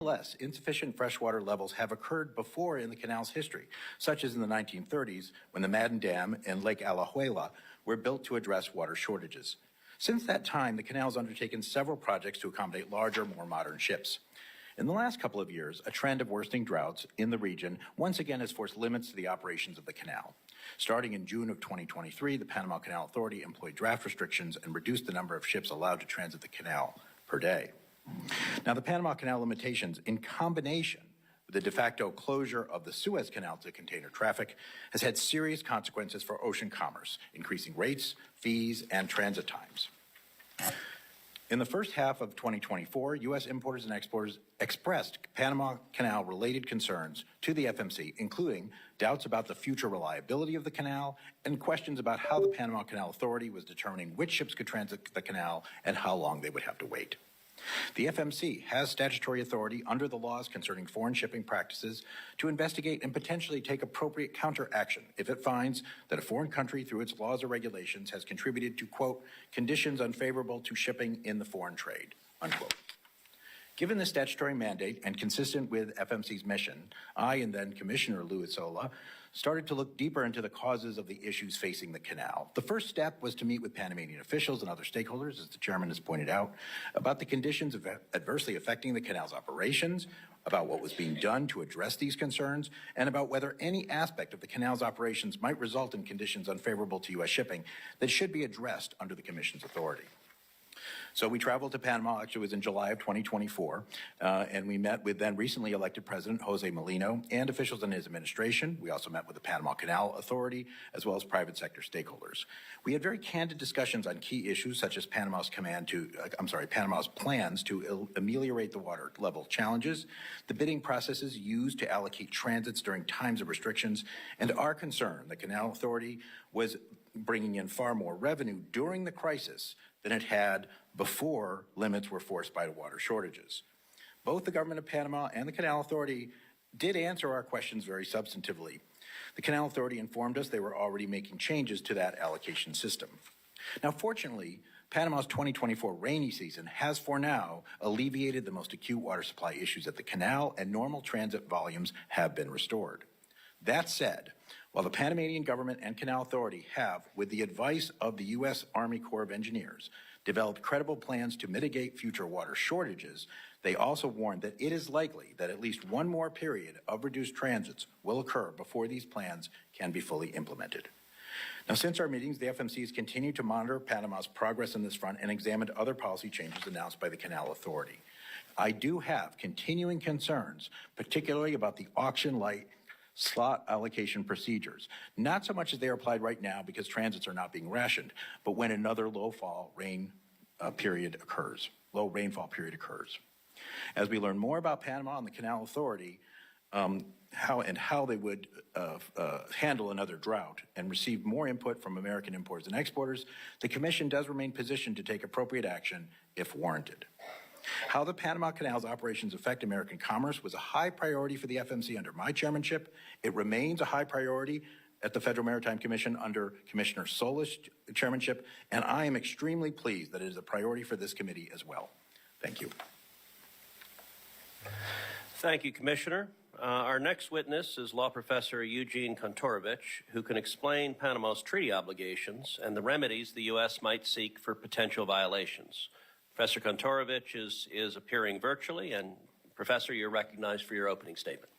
Nonetheless, insufficient freshwater levels have occurred before in the canal's history, such as in the 1930s when the Madden Dam and Lake Alajuela were built to address water shortages. Since that time, the canal has undertaken several projects to accommodate larger, more modern ships. In the last couple of years, a trend of worsening droughts in the region once again has forced limits to the operations of the canal. Starting in June of 2023, the Panama Canal Authority employed draft restrictions and reduced the number of ships allowed to transit the canal per day. Now, the Panama Canal limitations, in combination with the de facto closure of the Suez Canal to container traffic, has had serious consequences for ocean commerce, increasing rates, fees, and transit times. In the first half of 2024, U.S. importers and exporters expressed Panama Canal-related concerns to the FMC, including doubts about the future reliability of the canal and questions about how the Panama Canal Authority was determining which ships could transit the canal and how long they would have to wait. The FMC has statutory authority under the laws concerning foreign shipping practices to investigate and potentially take appropriate counteraction if it finds that a foreign country, through its laws or regulations, has contributed to, quote, conditions unfavorable to shipping in the foreign trade, unquote. Given the statutory mandate and consistent with FMC's mission, I and then Commissioner Luisola started to look deeper into the causes of the issues facing the canal. The first step was to meet with Panamanian officials and other stakeholders, as the chairman has pointed out, about the conditions adversely affecting the canal's operations, about what was being done to address these concerns, and about whether any aspect of the canal's operations might result in conditions unfavorable to U.S. shipping that should be addressed under the Commission's authority. So we traveled to Panama, actually it was in July of 2024, and we met with then recently elected President Jose Molino and officials in his administration. We also met with the Panama Canal Authority, as well as private sector stakeholders. We had very candid discussions on key issues such as Panama's plans to ameliorate the water level challenges, the bidding processes used to allocate transits during times of restrictions, and our concern the Canal Authority was bringing in far more revenue during the crisis than it had before limits were forced by the water shortages. Both the government of Panama and the Canal Authority did answer our questions very substantively. The Canal Authority informed us they were already making changes to that allocation system. Now, fortunately, Panama's 2024 rainy season has for now alleviated the most acute water supply issues at the canal, and normal transit volumes have been restored. That said, while the Panamanian government and Canal Authority have, with the advice of the U.S. Army Corps of Engineers, developed credible plans to mitigate future water shortages, they also warned that it is likely that at least one more period of reduced transits will occur before these plans can be fully implemented. Now, since our meetings, the FMC has continued to monitor Panama's progress on this front and examined other policy changes announced by the Canal Authority. I do have continuing concerns, particularly about the auction-light slot allocation procedures, not so much as they are applied right now because transits are not being rationed, but when another low rainfall period occurs. As we learn more about Panama and the Canal Authority, how they would handle another drought and receive more input from American importers and exporters, the Commission does remain positioned to take appropriate action if warranted. How the Panama Canal's operations affect American commerce was a high priority for the FMC under my chairmanship. It remains a high priority at the Federal Maritime Commission under Commissioner Solis' chairmanship, and I am extremely pleased that it is a priority for this committee as well. Thank you. Thank you, Commissioner. Our next witness is law professor Eugene Kontorovich, who can explain Panama's treaty obligations and the remedies the U.S. might seek for potential violations. Professor Kontorovich is appearing virtually, and Professor, you're recognized for your opening statement.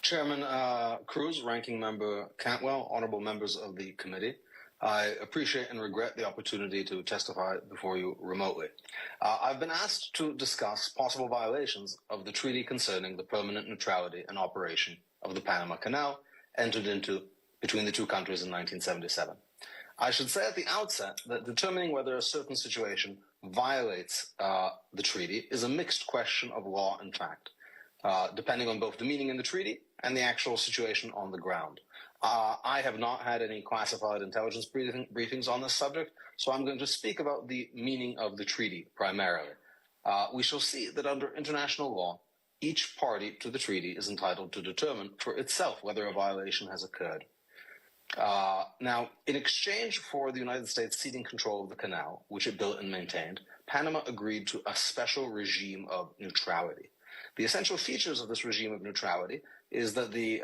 Chairman Cruz, Ranking Member Cantwell, honorable members of the committee, I appreciate and regret the opportunity to testify before you remotely. I've been asked to discuss possible violations of the treaty concerning the permanent neutrality and operation of the Panama Canal entered into between the two countries in 1977. I should say at the outset that determining whether a certain situation violates the treaty is a mixed question of law and fact, depending on both the meaning in the treaty and the actual situation on the ground. I have not had any classified intelligence briefings on this subject, so I'm going to speak about the meaning of the treaty primarily. We shall see that under international law, each party to the treaty is entitled to determine for itself whether a violation has occurred. Now, in exchange for the United States ceding control of the canal, which it built and maintained, Panama agreed to a special regime of neutrality. The essential features of this regime of neutrality is that the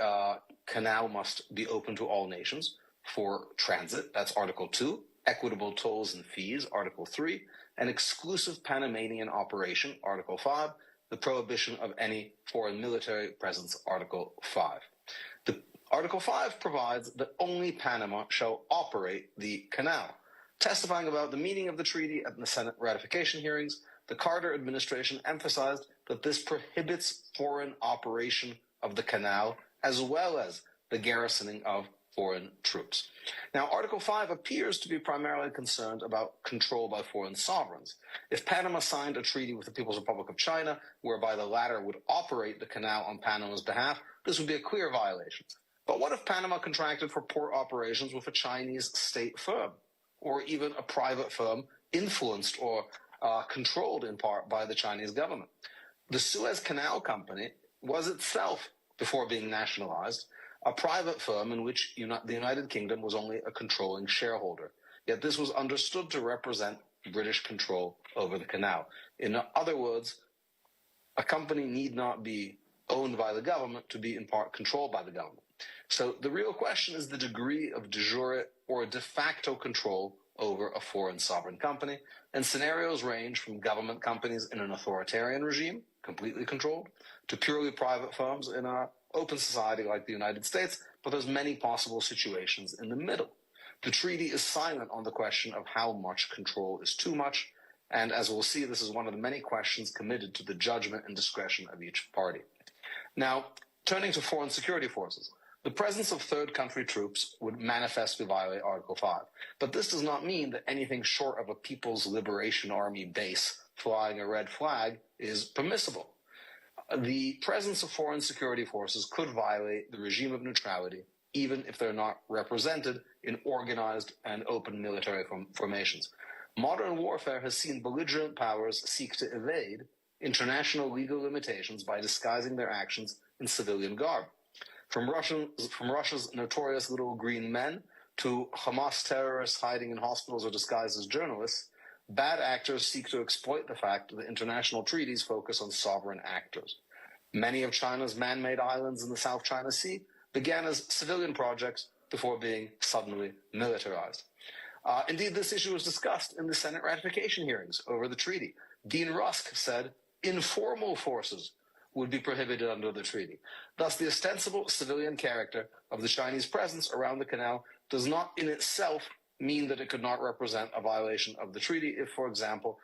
canal must be open to all nations for transit, that's Article 2, equitable tolls and fees, Article 3, an exclusive Panamanian operation, Article 5, the prohibition of any foreign military presence, Article 5. Article 5 provides that only Panama shall operate the canal. Testifying about the meaning of the treaty at the Senate ratification hearings, the Carter administration emphasized that this prohibits foreign operation of the canal as well as the garrisoning of foreign troops. Now, Article 5 appears to be primarily concerned about control by foreign sovereigns. If Panama signed a treaty with the People's Republic of China, whereby the latter would operate the canal on Panama's behalf, this would be a clear violation. But what if Panama contracted for port operations with a Chinese state firm, or even a private firm influenced or controlled in part by the Chinese government? The Suez Canal Company was itself, before being nationalized, a private firm in which the United Kingdom was only a controlling shareholder. Yet this was understood to represent British control over the canal. In other words, a company need not be owned by the government to be in part controlled by the government. So the real question is the degree of de jure or de facto control over a foreign sovereign company, and scenarios range from government companies in an authoritarian regime, completely controlled, to purely private firms in an open society like the United States, but there's many possible situations in the middle. The treaty is silent on the question of how much control is too much, and as we'll see, this is one of the many questions committed to the judgment and discretion of each party. Now, turning to foreign security forces, the presence of third country troops would manifestly violate Article 5, but this does not mean that anything short of a People's Liberation Army base flying a red flag is permissible. The presence of foreign security forces could violate the regime of neutrality, even if they're not represented in organized and open military formations. Modern warfare has seen belligerent powers seek to evade international legal limitations by disguising their actions in civilian garb. From Russia's notorious little green men to Hamas terrorists hiding in hospitals or disguised as journalists, bad actors seek to exploit the fact that international treaties focus on sovereign actors. Many of China's man-made islands in the South China Sea began as civilian projects before being suddenly militarized. Indeed, this issue was discussed in the Senate ratification hearings over the treaty. Dean Rusk said informal forces would be prohibited under the treaty. Thus, the ostensible civilian character of the Chinese presence around the canal does not in itself mean that it could not represent a violation of the treaty if, for example,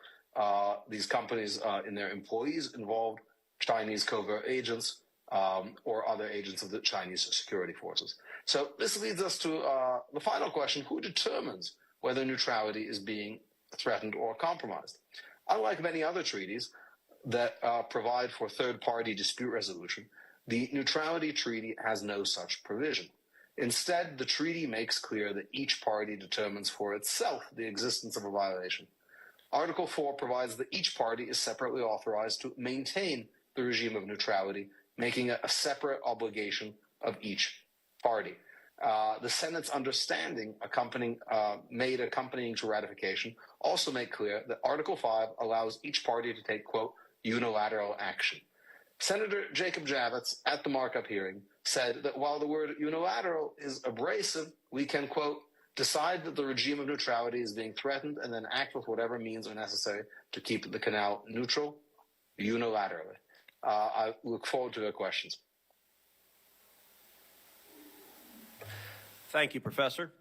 these companies and their employees involved Chinese covert agents or other agents of the Chinese security forces. So this leads us to the final question: who determines whether neutrality is being threatened or compromised? Unlike many other treaties that provide for third-party dispute resolution, the neutrality treaty has no such provision. Instead, the treaty makes clear that each party determines for itself the existence of a violation. Article 4 provides that each party is separately authorized to maintain the regime of neutrality, making it a separate obligation of each party. The Senate's understanding accompanying to ratification also make clear that Article 5 allows each party to take, quote, unilateral action. Senator Jacob Javits, at the markup hearing, said that while the word unilateral is abrasive, we can, quote, decide that the regime of neutrality is being threatened and then act with whatever means are necessary to keep the canal neutral unilaterally. I look forward to their questions. Thank you, Professor.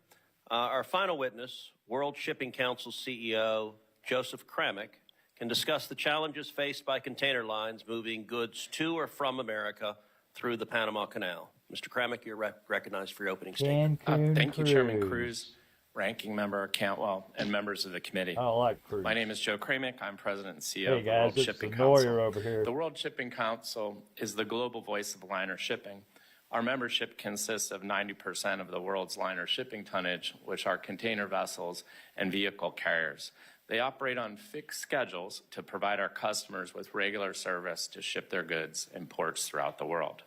Our final witness, World Shipping Council CEO Joseph Kramick, can discuss the challenges faced by container lines moving goods to or from America through the Panama Canal. Mr. Kramick, you're recognized for your opening statement. Thank you, Chairman Cruz, Ranking Member Cantwell, and members of the committee. I like Cruz. My name is Joe Kramick. I'm President and CEO of the Hey guys, World it's Shipping the Council. lawyer over here. The World Shipping Council is the global voice of liner shipping. Our membership consists of 90% of the world's liner shipping tonnage, which are container vessels and vehicle carriers. They operate on fixed schedules to provide our customers with regular service to ship their goods in ports throughout the world.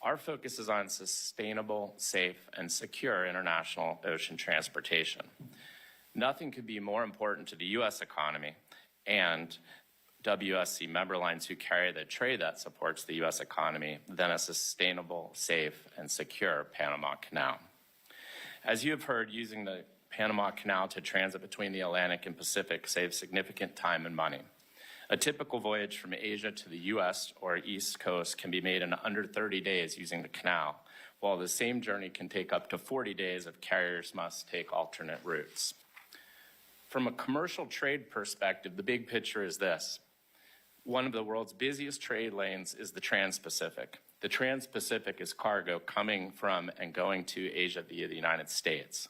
Our focus is on sustainable, safe, and secure international ocean transportation. Nothing could be more important to the U.S. economy and WSC member lines who carry the trade that supports the U.S. economy than a sustainable, safe, and secure Panama Canal. As you have heard, using the Panama Canal to transit between the Atlantic and Pacific saves significant time and money. A typical voyage from Asia to the U.S. or East Coast can be made in under 30 days using the canal, while the same journey can take up to 40 days if carriers must take alternate routes. From a commercial trade perspective, the big picture is this. One of the world's busiest trade lanes is the Trans-Pacific. The Trans-Pacific is cargo coming from and going to Asia via the United States.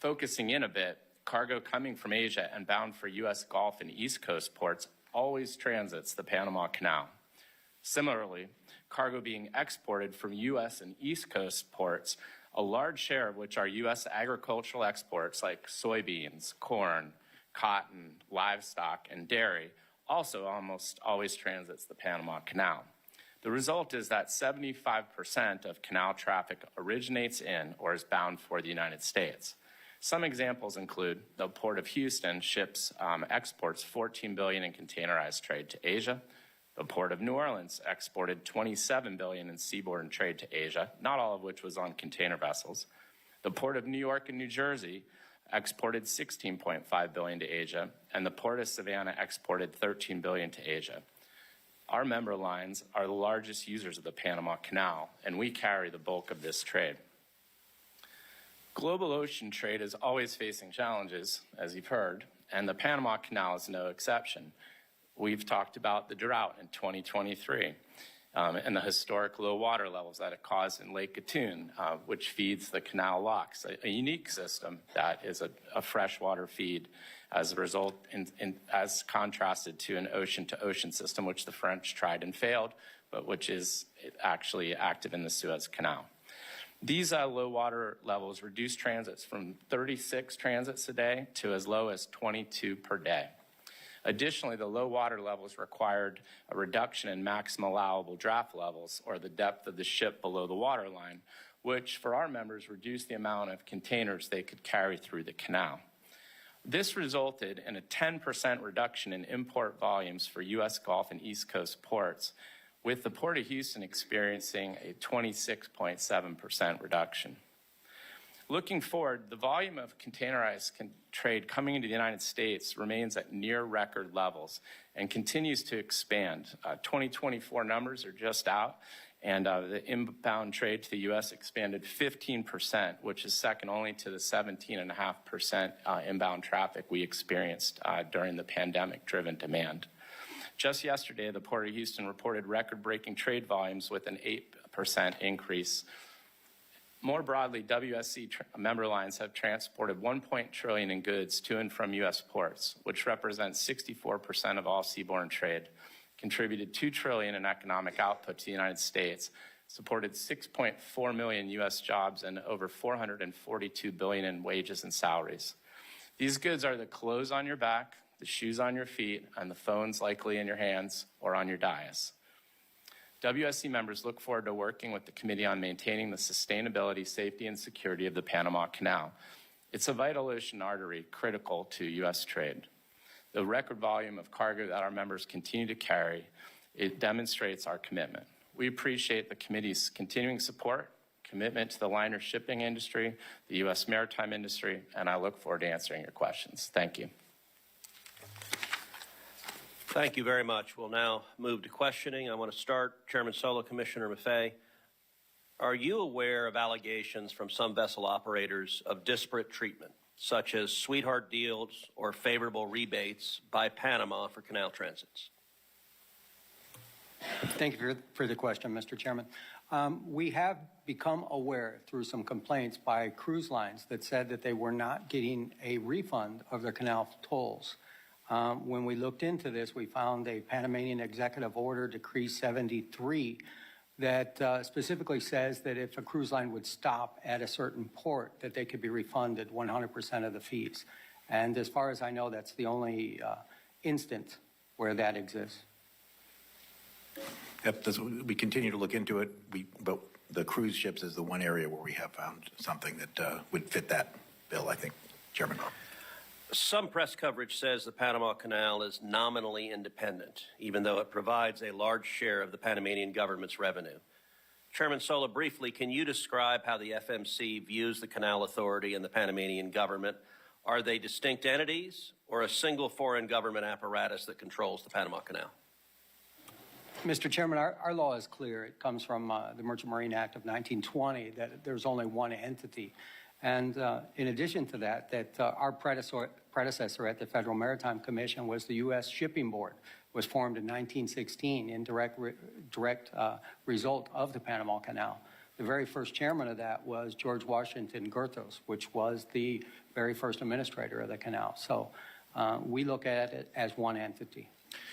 Focusing in a bit, cargo coming from Asia and bound for U.S. Gulf and East Coast ports always transits the Panama Canal. Similarly, cargo being exported from U.S. and East Coast ports, a large share of which are U.S. agricultural exports like soybeans, corn, cotton, livestock, and dairy, also almost always transits the Panama Canal. The result is that 75% of canal traffic originates in or is bound for the United States. Some examples include the Port of Houston exports $14 billion in containerized trade to Asia. The Port of New Orleans exported $27 billion in seaborne trade to Asia, not all of which was on container vessels. The Port of New York and New Jersey exported $16.5 billion to Asia, and the Port of Savannah exported $13 billion to Asia. Our member lines are the largest users of the Panama Canal, and we carry the bulk of this trade. Global ocean trade is always facing challenges, as you've heard, and the Panama Canal is no exception. We've talked about the drought in 2023 and the historic low water levels that it caused in Lake Gatun, which feeds the canal locks, a unique system that is a freshwater feed as a result, as contrasted to an ocean-to-ocean system, which the French tried and failed, but which is actually active in the Suez Canal. These low water levels reduce transits from 36 transits a day to as low as 22 per day. Additionally, the low water levels required a reduction in maximum allowable draft levels, or the depth of the ship below the waterline, which for our members reduced the amount of containers they could carry through the canal. This resulted in a 10% reduction in import volumes for U.S. Gulf and East Coast ports, with the Port of Houston experiencing a 26.7% reduction. Looking forward, the volume of containerized trade coming into the United States remains at near record levels and continues to expand. 2024 numbers are just out, and the inbound trade to the U.S. expanded 15%, which is second only to the 17.5% inbound traffic we experienced during the pandemic-driven demand. Just yesterday, the Port of Houston reported record-breaking trade volumes with an 8% increase. More broadly, WSC member lines have transported $1 trillion in goods to and from U.S. ports, which represents 64% of all seaborne trade, contributed $2 trillion in economic output to the United States, supported 6.4 million U.S. jobs, and over $442 billion in wages and salaries. These goods are the clothes on your back, the shoes on your feet, and the phones likely in your hands or on your dais. WSC members look forward to working with the committee on maintaining the sustainability, safety, and security of the Panama Canal. It's a vital ocean artery critical to U.S. trade. The record volume of cargo that our members continue to carry, it demonstrates our commitment. We appreciate the committee's continuing support, commitment to the liner shipping industry, the U.S. maritime industry, and I look forward to answering your questions. Thank you. Thank you very much. We'll now move to questioning. I want to start, Chairman Solo, Commissioner Maffei. Are you aware of allegations from some vessel operators of disparate treatment, such as sweetheart deals or favorable rebates by Panama for canal transits? Thank you for the question, Mr. Chairman. We have become aware through some complaints by cruise lines that said that they were not getting a refund of their canal tolls. When we looked into this, we found a Panamanian Executive Order, Decree 73, that specifically says that if a cruise line would stop at a certain port, that they could be refunded 100% of the fees. And as far as I know, that's the only instance where that exists. Yep, we continue to look into it, but the cruise ships is the one area where we have found something that would fit that bill, I think, Chairman. Some press coverage says the Panama Canal is nominally independent, even though it provides a large share of the Panamanian government's revenue. Chairman Sola, briefly, can you describe how the FMC views the Canal Authority and the Panamanian government? Are they distinct entities or a single foreign government apparatus that controls the Panama Canal? Mr. Chairman, our law is clear. It comes from the Merchant Marine Act of 1920 that there's only one entity. And in addition to that, our predecessor at the Federal Maritime Commission was the U.S. Shipping Board, was formed in 1916 in direct result of the Panama Canal. The very first chairman of that was George Washington Goethals, which was the very first administrator of the canal. So we look at it as one entity.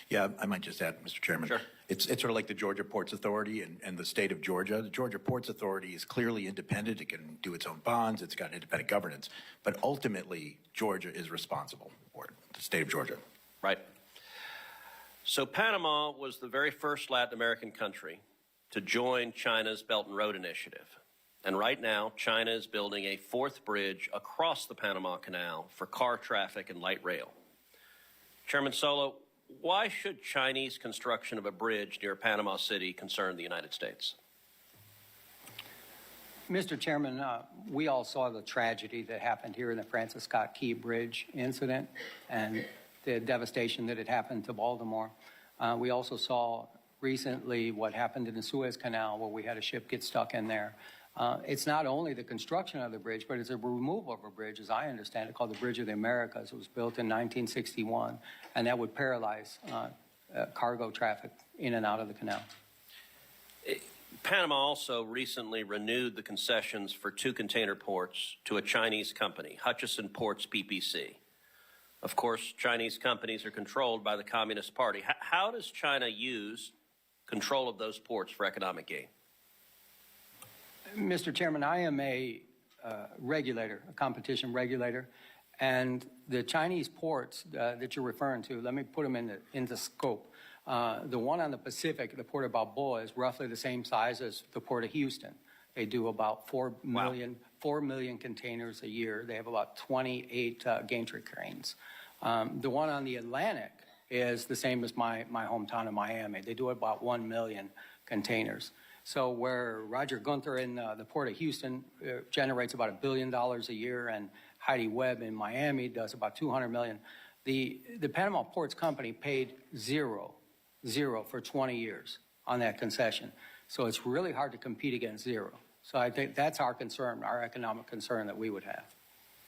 Yeah, I might just add, Mr. Chairman. Sure. It's sort of like the Georgia Ports Authority and the state of Georgia. The Georgia Ports Authority is clearly independent. It can do its own bonds. It's got independent governance. But ultimately, Georgia is responsible for it, the state of Georgia. Right. So Panama was the very first Latin American country to join China's Belt and Road Initiative. And right now, China is building a fourth bridge across the Panama Canal for car traffic and light rail. Chairman Solo, why should Chinese construction of a bridge near Panama City concern the United States? Mr. Chairman, we all saw the tragedy that happened here in the Francis Scott Key Bridge incident and the devastation that had happened to Baltimore. We also saw recently what happened in the Suez Canal, where we had a ship get stuck in there. It's not only the construction of the bridge, but it's a removal of a bridge, as I understand it, called the Bridge of the Americas. It was built in 1961, and that would paralyze cargo traffic in and out of the canal. Panama also recently renewed the concessions for 2 container ports to a Chinese company, Hutchison Ports PPC. Of course, Chinese companies are controlled by the Communist Party. How does China use control of those ports for economic gain? Mr. Chairman, I am a regulator, a competition regulator, and the Chinese ports that you're referring to, let me put them into scope. The one on the Pacific, the Port of Balboa, is roughly the same size as the Port of Houston. They do about 4 million containers a year. They have about 28 gantry cranes. The one on the Atlantic is the same as my hometown of Miami. They do about 1 million containers. So where Roger Gunther in the Port of Houston generates about $1 billion a year, and Heidi Webb in Miami does about 200 million, the Panama Ports Company paid zero for 20 years on that concession. So it's really hard to compete against zero. So I think that's our concern, our economic concern that we would have.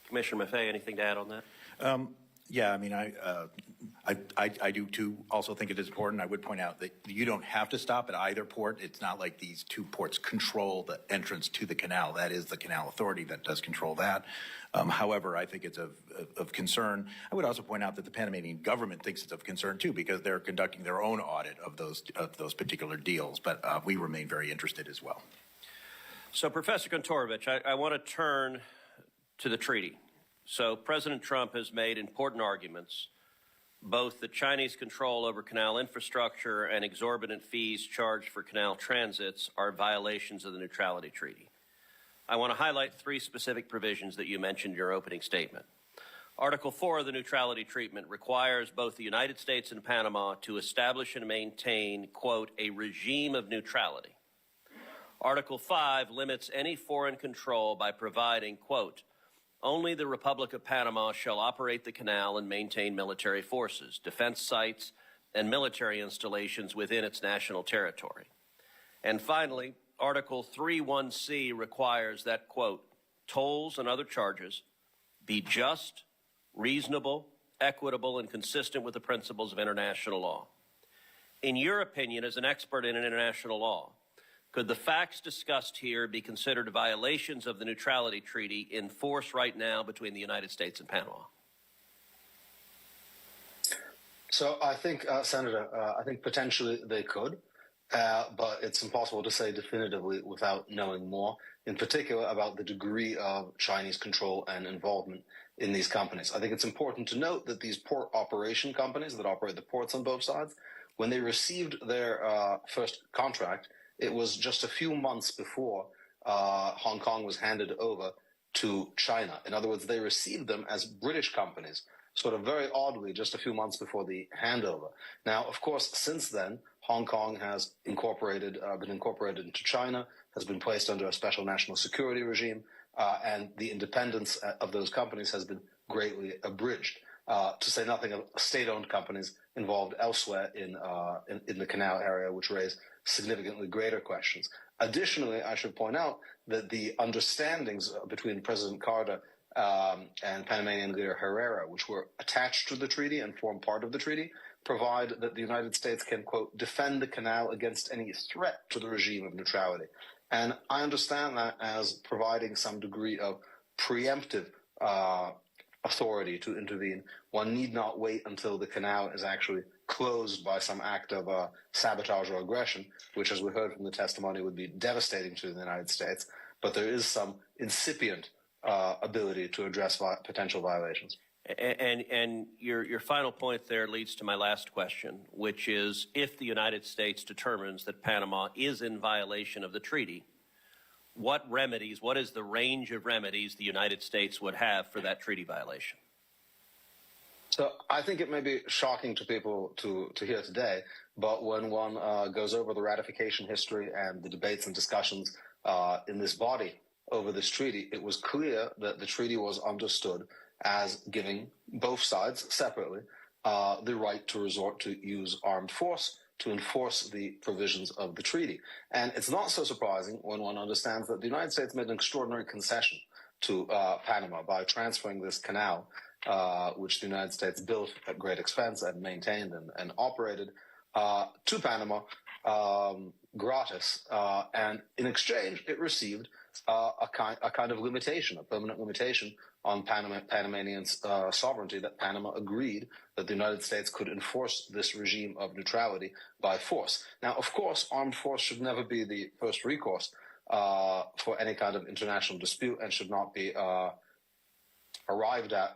Commissioner Maffei, anything to add on that? Yeah, I mean, I do too also think it is important. I would point out that you don't have to stop at either port. It's not like these 2 ports control the entrance to the canal. That is the Canal Authority that does control that. However, I think it's of concern. I would also point out that the Panamanian government thinks it's of concern too, because they're conducting their own audit of those particular deals. But we remain very interested as well. So, Professor Kantorovich, I want to turn to the treaty. So President Trump has made important arguments. Both the Chinese control over canal infrastructure and exorbitant fees charged for canal transits are violations of the Neutrality Treaty. I want to highlight 3 specific provisions that you mentioned in your opening statement. Article 4 of the Neutrality Treaty requires both the United States and Panama to establish and maintain, quote, a regime of neutrality. Article 5 limits any foreign control by providing, quote, only the Republic of Panama shall operate the canal and maintain military forces, defense sites, and military installations within its national territory. And finally, Article 3(1)(c) requires that, quote, tolls and other charges be just, reasonable, equitable, and consistent with the principles of international law. In your opinion, as an expert in international law, could the facts discussed here be considered violations of the Neutrality Treaty in force right now between the United States and Panama? So I think, Senator, I think potentially they could, but it's impossible to say definitively without knowing more, in particular about the degree of Chinese control and involvement in these companies. I think it's important to note that these port operation companies that operate the ports on both sides, when they received their first contract, it was just a few months before Hong Kong was handed over to China. In other words, they received them as British companies sort of very oddly just a few months before the handover. Now, of course, since then, Hong Kong has been incorporated into China, has been placed under a special national security regime, and the independence of those companies has been greatly abridged. To say nothing of state-owned companies involved elsewhere in the canal area, which raise significantly greater questions. Additionally, I should point out that the understandings between President Carter and Panamanian leader Herrera, which were attached to the treaty and form part of the treaty, provide that the United States can, quote, defend the canal against any threat to the regime of neutrality. And I understand that as providing some degree of preemptive authority to intervene. One need not wait until the canal is actually closed by some act of sabotage or aggression, which, as we heard from the testimony, would be devastating to the United States. But there is some incipient ability to address potential violations. And your final point there leads to my last question, which is if the United States determines that Panama is in violation of the treaty, what is the range of remedies the United States would have for that treaty violation? So I think it may be shocking to people to hear today, but when one goes over the ratification history and the debates and discussions in this body over this treaty, it was clear that the treaty was understood as giving both sides separately the right to resort to use armed force to enforce the provisions of the treaty. And it's not so surprising when one understands that the United States made an extraordinary concession to Panama by transferring this canal, which the United States built at great expense and maintained and operated, to Panama gratis. And in exchange, it received a kind of limitation, a permanent limitation on Panamanian sovereignty, that Panama agreed that the United States could enforce this regime of neutrality by force. Now, of course, armed force should never be the first recourse for any kind of international dispute and should not be arrived at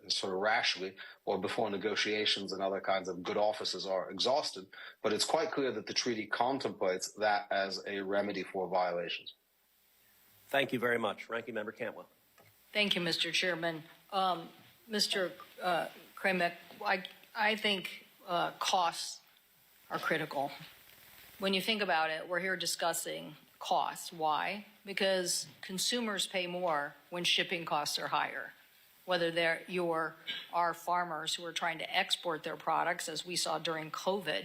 sort of rashly or before negotiations and other kinds of good offices are exhausted. But it's quite clear that the treaty contemplates that as a remedy for violations. Thank you very much. Ranking Member Cantwell. Thank you, Mr. Chairman. Mr. Kremek, I think costs are critical. When you think about it, we're here discussing costs. Why? Because consumers pay more when shipping costs are higher. Whether our farmers who are trying to export their products, as we saw during COVID,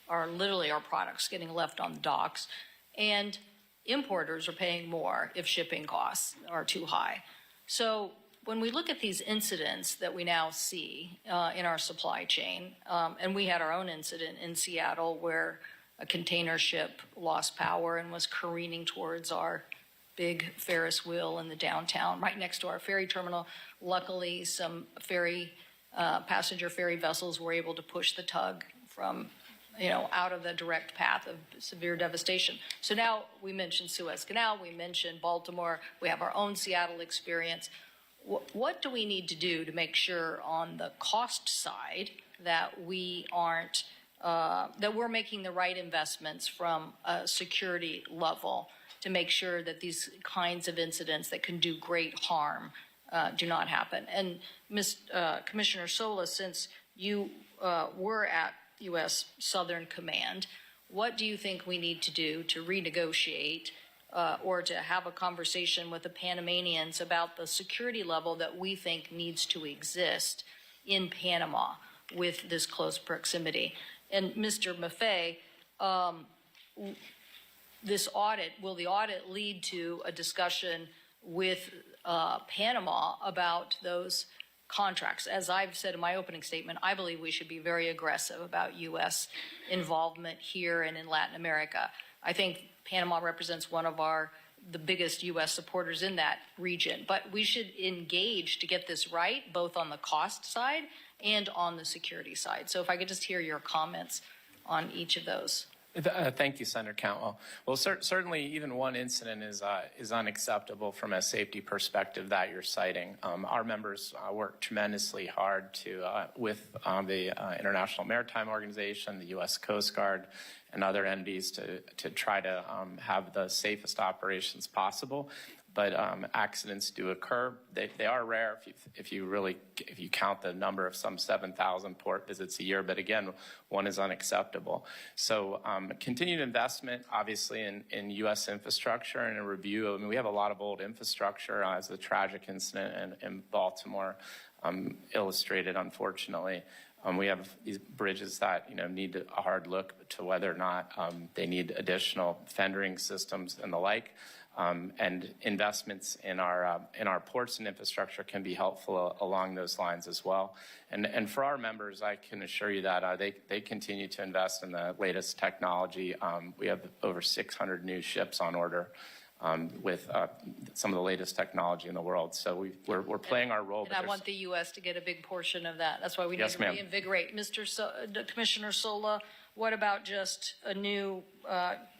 are literally our products getting left on the docks, and importers are paying more if shipping costs are too high. So when we look at these incidents that we now see in our supply chain, and we had our own incident in Seattle where a container ship lost power and was careening towards our big Ferris wheel in the downtown, right next to our ferry terminal. Luckily, some passenger ferry vessels were able to push the tug from out of the direct path of severe devastation. So now we mentioned Suez Canal, we mentioned Baltimore, we have our own Seattle experience. What do we need to do to make sure on the cost side that we aren't, that we're making the right investments from a security level to make sure that these kinds of incidents that can do great harm do not happen? And Commissioner Solis, since you were at U.S. Southern Command, what do you think we need to do to renegotiate or to have a conversation with the Panamanians about the security level that we think needs to exist in Panama with this close proximity? And Mr. Maffei, will the audit lead to a discussion with Panama about those contracts? As I've said in my opening statement, I believe we should be very aggressive about U.S. involvement here and in Latin America. I think Panama represents one of the biggest U.S. supporters in that region, but we should engage to get this right, both on the cost side and on the security side. So if I could just hear your comments on each of those. Thank you, Senator Cantwell. Well, certainly even one incident is unacceptable from a safety perspective that you're citing. Our members work tremendously hard with the International Maritime Organization, the U.S. Coast Guard, and other entities to try to have the safest operations possible. but accidents do occur. They are rare if you count the number of some 7,000 port visits a year. But again, one is unacceptable. So continued investment, obviously, in U.S. infrastructure and a review. I mean, we have a lot of old infrastructure, as the tragic incident in Baltimore illustrated, unfortunately. We have these bridges that need a hard look to whether or not they need additional fendering systems and the like. And investments in our ports and infrastructure can be helpful along those lines as well. And for our members, I can assure you that they continue to invest in the latest technology. We have over 600 new ships on order with some of the latest technology in the world. So we're playing our role. And I want the U.S. to get a big portion of that. That's why we need Yes, to ma'am. reinvigorate. Commissioner Sola, what about just a new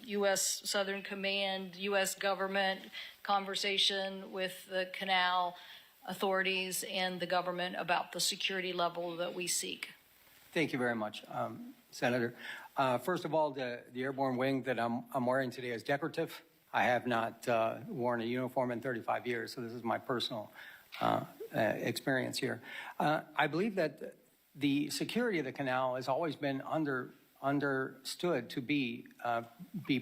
U.S. Southern Command, U.S. government conversation with the canal authorities and the government about the security level that we seek? Thank you very much, Senator. First of all, the airborne wing that I'm wearing today is decorative. I have not worn a uniform in 35 years, so this is my personal experience here. I believe that the security of the canal has always been understood to be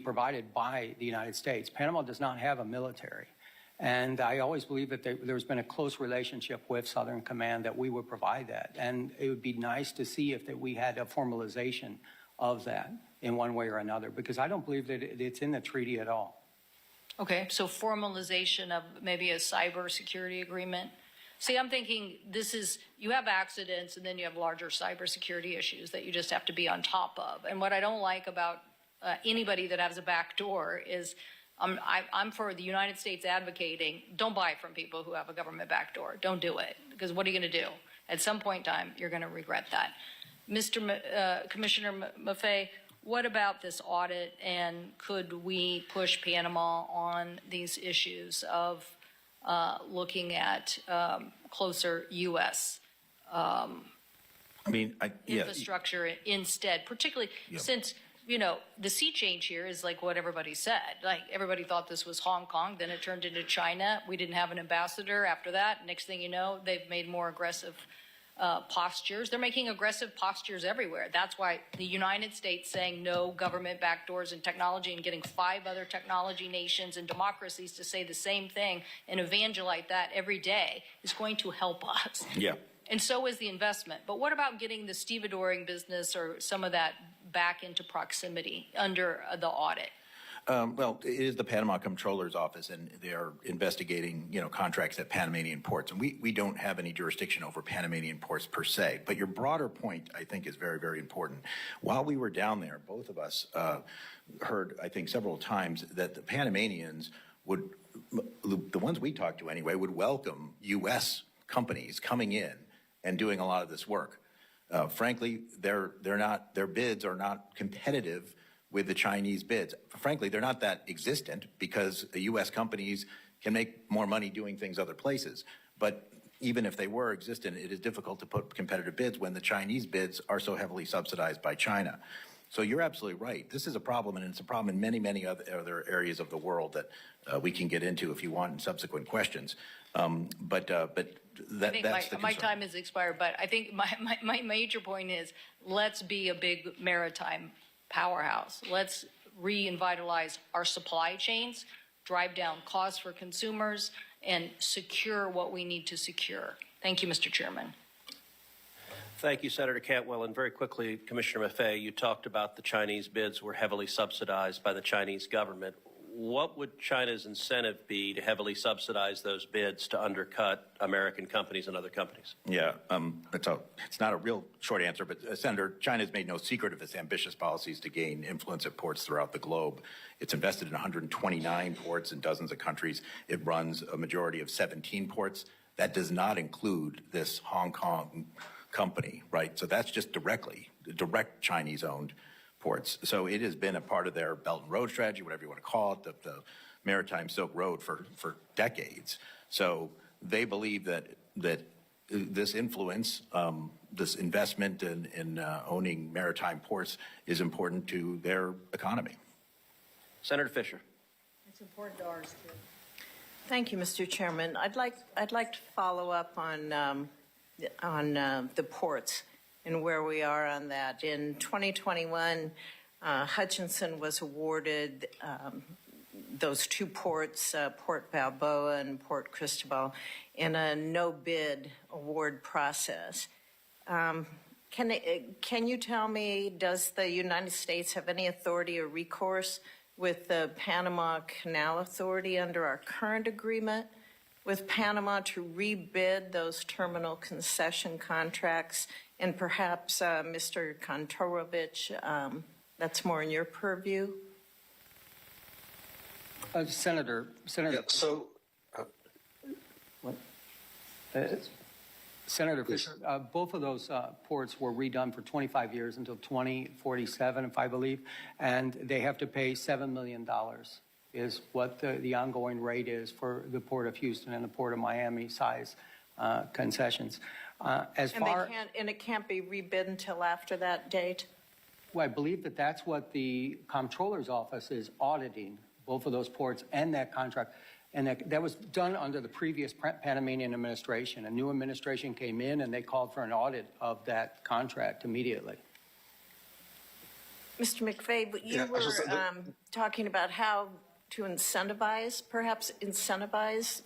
provided by the United States. Panama does not have a military. And I always believe that there's been a close relationship with Southern Command that we would provide that. And it would be nice to see if we had a formalization of that in one way or another, because I don't believe that it's in the treaty at all. Okay, so formalization of maybe a cybersecurity agreement. See, I'm thinking you have accidents and then you have larger cybersecurity issues that you just have to be on top of. And what I don't like about anybody that has a back door is I'm for the United States advocating, don't buy from people who have a government back door. Don't do it, because what are you going to do? At some point in time, you're going to regret that. Commissioner Maffei, what about this audit, and could we push Panama on these issues of looking at closer U.S. infrastructure instead, particularly since, the sea change here is like what everybody said. Like, everybody thought this was Hong Kong, then it turned into China. We didn't have an ambassador after that. Next thing you know, they've made more aggressive postures. They're making aggressive postures everywhere. That's why the United States saying no government backdoors in technology and getting 5 other technology nations and democracies to say the same thing and evangelize that every day is going to help us. Yeah. And so is the investment. But what about getting the stevedoring business or some of that back into proximity under the audit? Well, it is the Panama Comptroller's Office, and they are investigating, contracts at Panamanian ports. And we don't have any jurisdiction over Panamanian ports per se. But your broader point, I think, is very, very important. While we were down there, both of us heard, I think, several times that the Panamanians would, the ones we talked to anyway, would welcome U.S. companies coming in and doing a lot of this work. Frankly, their bids are not competitive with the Chinese bids. Frankly, they're not that existent because the U.S. companies can make more money doing things other places. But even if they were existent, it is difficult to put competitive bids when the Chinese bids are so heavily subsidized by China. So you're absolutely right. This is a problem, and it's a problem in many, many other areas of the world that we can get into if you want in subsequent questions. But that's the concern. My time has expired, but I think my major point is let's be a big maritime powerhouse. Let's revitalize our supply chains, drive down costs for consumers, and secure what we need to secure. Thank you, Mr. Chairman. Thank you, Senator Cantwell. And very quickly, Commissioner Maffei, you talked about the Chinese bids were heavily subsidized by the Chinese government. What would China's incentive be to heavily subsidize those bids to undercut American companies and other companies? Yeah, it's not a real short answer, but Senator, China's made no secret of its ambitious policies to gain influence at ports throughout the globe. It's invested in 129 ports in dozens of countries. It runs a majority of 17 ports. That does not include this Hong Kong company, right? So that's just direct Chinese-owned ports. So it has been a part of their Belt and Road strategy, whatever you want to call it, the Maritime Silk Road for decades. So they believe that this influence, this investment in owning maritime ports is important to their economy. Senator Fisher. It's important to ours, too. Thank you, Mr. Chairman. I'd like to follow up on the ports and where we are on that. In 2021, Hutchinson was awarded those two ports, Port Balboa and Port Cristobal, in a no-bid award process. Can you tell me, does the United States have any authority or recourse with the Panama Canal Authority under our current agreement with Panama to rebid those terminal concession contracts? And perhaps, Mr. Kantorovich, that's more in your purview. Senator. Yeah, so What? Senator Fisher, both of those ports were redone for 25 years until 2047, if I believe, and they have to pay $7 million is what the ongoing rate is for the Port of Houston and the Port of Miami size concessions. And it can't be rebid until after that date? Well, I believe that's what the comptroller's office is auditing, both of those ports and that contract. And that was done under the previous Panamanian administration. A new administration came in and they called for an audit of that contract immediately. Mr. McVeigh, you were talking about how to perhaps incentivize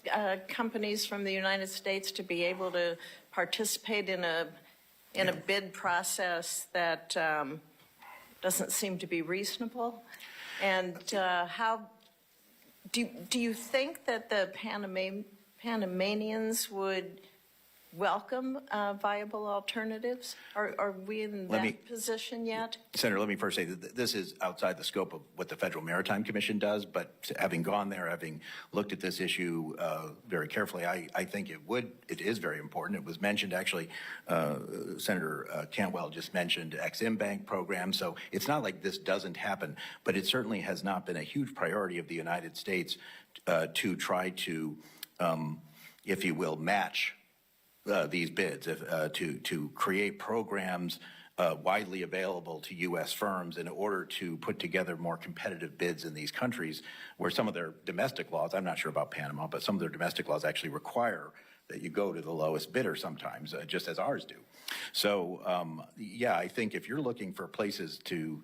companies from the United States to be able to participate in a bid process that doesn't seem to be reasonable. And how do you think that the Panamanians would welcome viable alternatives? Are we in that position yet? Senator, let me first say that this is outside the scope of what the Federal Maritime Commission does, but having gone there, having looked at this issue very carefully, I think it is very important. It was mentioned, actually, Senator Cantwell just mentioned Ex-Im Bank program, so it's not like this doesn't happen, but it certainly has not been a huge priority of the United States to try to, if you will, match these bids, to create programs widely available to U.S. firms in order to put together more competitive bids in these countries where some of their domestic laws, I'm not sure about Panama, but some of their domestic laws actually require that you go to the lowest bidder sometimes, just as ours do. So, yeah, I think if you're looking for places to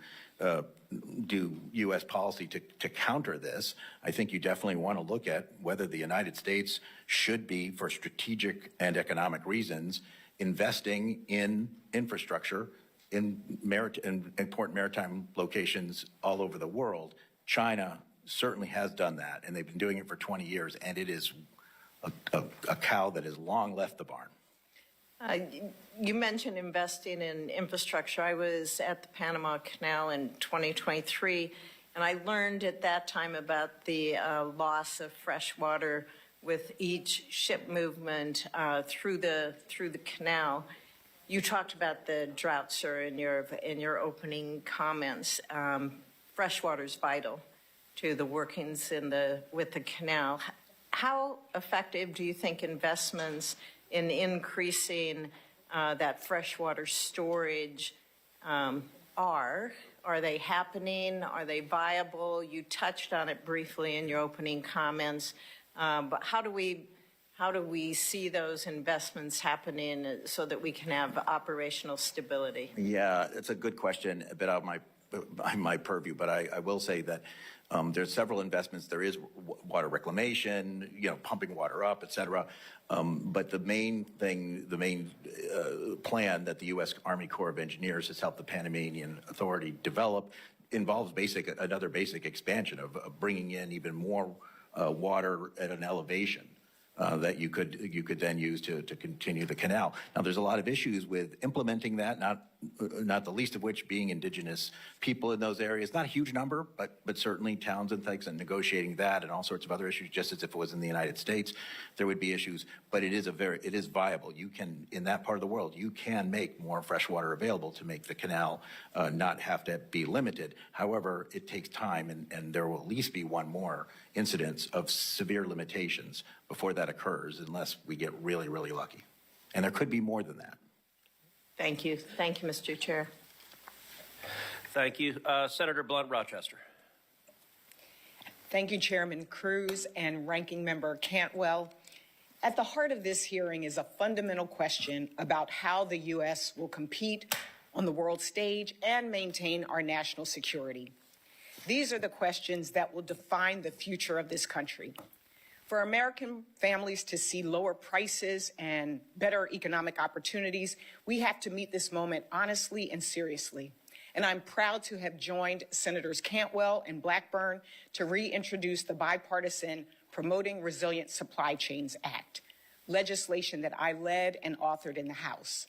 do U.S. policy to counter this, I think you definitely want to look at whether the United States should be, for strategic and economic reasons, investing in infrastructure in important maritime locations all over the world. China certainly has done that, and they've been doing it for 20 years, and it is a cow that has long left the barn. You mentioned investing in infrastructure. I was at the Panama Canal in 2023, and I learned at that time about the loss of fresh water with each ship movement through the canal. You talked about the drought, sir, in your opening comments. Fresh water is vital to the workings with the canal. How effective do you think investments in increasing that freshwater storage are? Are they happening? Are they viable? You touched on it briefly in your opening comments, but how do we see those investments happening so that we can have operational stability? Yeah, it's a good question, a bit out of my purview, but I will say that there's several investments. There is water reclamation, pumping water up, et cetera. But the main plan that the U.S. Army Corps of Engineers has helped the Panamanian Authority develop involves another basic expansion of bringing in even more water at an elevation that you could then use to continue the canal. Now, there's a lot of issues with implementing that, not the least of which being indigenous people in those areas. Not a huge number, but certainly towns and things, and negotiating that and all sorts of other issues, just as if it was in the United States, there would be issues. But it is viable. You can, in that part of the world, you can make more fresh water available to make the canal not have to be limited. However, it takes time, and there will at least be one more incidence of severe limitations before that occurs, unless we get really, really lucky. And there could be more than that. Thank you. Thank you, Mr. Chair. Thank you. Senator Blunt Rochester. Thank you, Chairman Cruz and Ranking Member Cantwell. At the heart of this hearing is a fundamental question about how the U.S. will compete on the world stage and maintain our national security. These are the questions that will define the future of this country. For American families to see lower prices and better economic opportunities, we have to meet this moment honestly and seriously. And I'm proud to have joined Senators Cantwell and Blackburn to reintroduce the bipartisan Promoting Resilient Supply Chains Act, legislation that I led and authored in the House.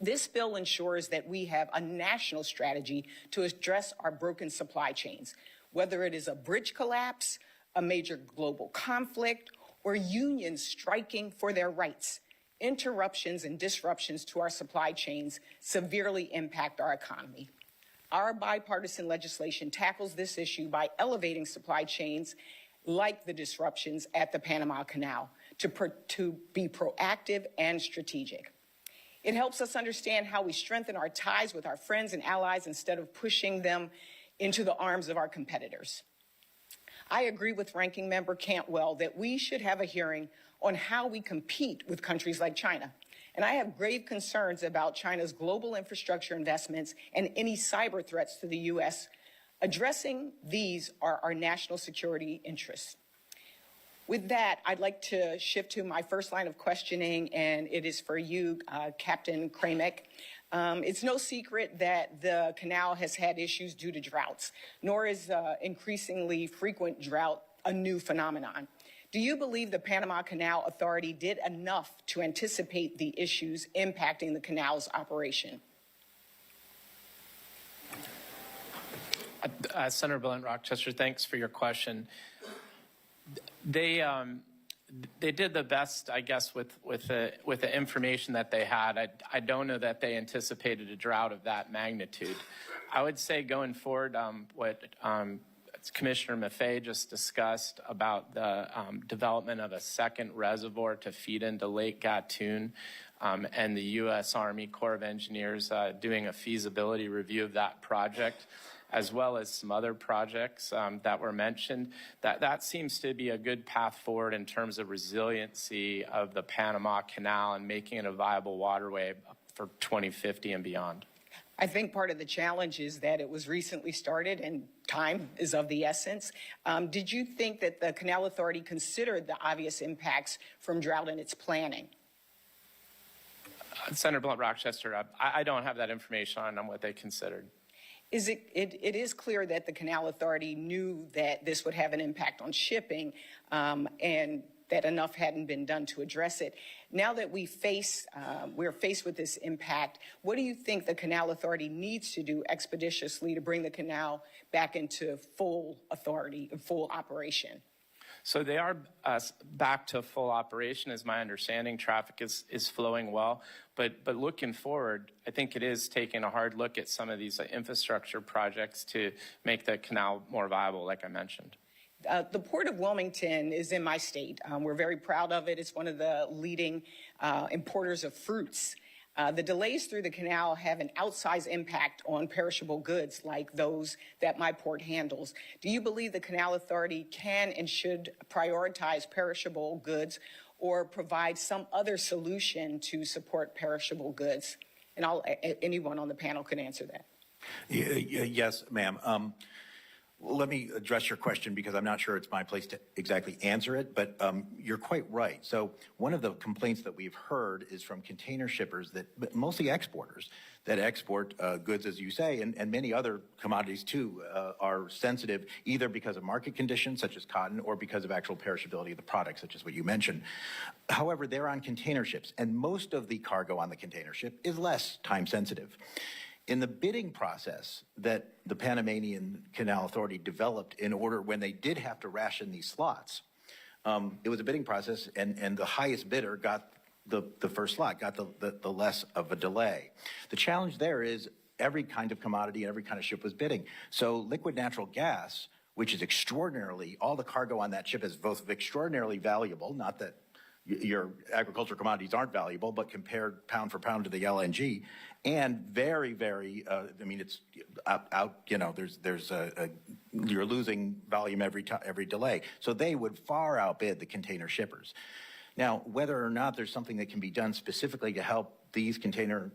This bill ensures that we have a national strategy to address our broken supply chains, whether it is a bridge collapse, a major global conflict, or unions striking for their rights. Interruptions and disruptions to our supply chains severely impact our economy. Our bipartisan legislation tackles this issue by elevating supply chains like the disruptions at the Panama Canal to be proactive and strategic. It helps us understand how we strengthen our ties with our friends and allies instead of pushing them into the arms of our competitors. I agree with Ranking Member Cantwell that we should have a hearing on how we compete with countries like China. And I have grave concerns about China's global infrastructure investments and any cyber threats to the U.S. Addressing these are our national security interests. With that, I'd like to shift to my first line of questioning, and it is for you, Captain Kramek. It's no secret that the canal has had issues due to droughts, nor is increasingly frequent drought a new phenomenon. Do you believe the Panama Canal Authority did enough to anticipate the issues impacting the canal's operation? Senator Blunt Rochester, thanks for your question. They did the best, I guess, with the information that they had. I don't know that they anticipated a drought of that magnitude. I would say going forward, what Commissioner Maffei just discussed about the development of a second reservoir to feed into Lake Gatun, and the U.S. Army Corps of Engineers doing a feasibility review of that project, as well as some other projects that were mentioned, that seems to be a good path forward in terms of resiliency of the Panama Canal and making it a viable waterway for 2050 and beyond. I think part of the challenge is that it was recently started and time is of the essence. Did you think that the Canal Authority considered the obvious impacts from drought in its planning? Senator Blunt Rochester, I don't have that information on what they considered. It is clear that the Canal Authority knew that this would have an impact on shipping, and that enough hadn't been done to address it. Now that we're faced with this impact, what do you think the Canal Authority needs to do expeditiously to bring the canal back into full authority, full operation? So they are back to full operation, is my understanding. Traffic is flowing well. But looking forward, I think it is taking a hard look at some of these infrastructure projects to make the canal more viable, like I mentioned. The Port of Wilmington is in my state. We're very proud of it. It's one of the leading importers of fruits. The delays through the canal have an outsized impact on perishable goods like those that my port handles. Do you believe the Canal Authority can and should prioritize perishable goods or provide some other solution to support perishable goods? And anyone on the panel can answer that. Yes, ma'am. Let me address your question because I'm not sure it's my place to exactly answer it, but you're quite right. So one of the complaints that we've heard is from container shippers, but mostly exporters, that export goods, as you say, and many other commodities too, are sensitive either because of market conditions, such as cotton, or because of actual perishability of the product, such as what you mentioned. However, they're on container ships, and most of the cargo on the container ship is less time sensitive. In the bidding process that the Panamanian Canal Authority developed in order when they did have to ration these slots, it was a bidding process, and the highest bidder got the first slot, got the less of a delay. The challenge there is every kind of commodity and every kind of ship was bidding. So liquid natural gas, which is extraordinarily, all the cargo on that ship is both extraordinarily valuable, not that your agricultural commodities aren't valuable, but compared pound for pound to the LNG, and very, very, I mean, it's out, you know, there's you're losing volume every delay. So they would far outbid the container shippers. Now, whether or not there's something that can be done specifically to help these container,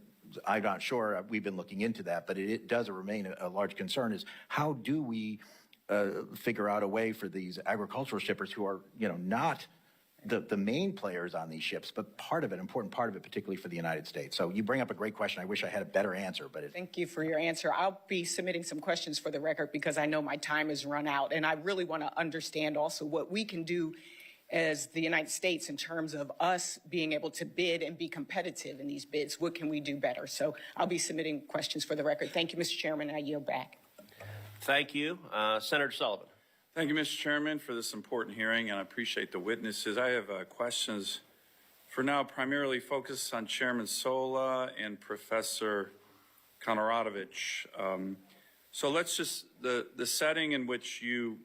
I'm not sure. We've been looking into that, but it does remain a large concern is how do we figure out a way for these agricultural shippers who are, not the main players on these ships, but part of it, important part of it, particularly for the United States. So you bring up a great question. I wish I had a better answer, but Thank you for your answer. I'll be submitting some questions for the record because I know my time has run out, and I really want to understand also what we can do as the United States in terms of us being able to bid and be competitive in these bids. What can we do better? So I'll be submitting questions for the record. Thank you, Mr. Chairman, and I yield back. Thank you. Senator Sullivan. Thank you, Mr. Chairman, for this important hearing, and I appreciate the witnesses. I have questions for now primarily focused on Chairman Sola and Professor Konoratovich. So let's just, the setting in which you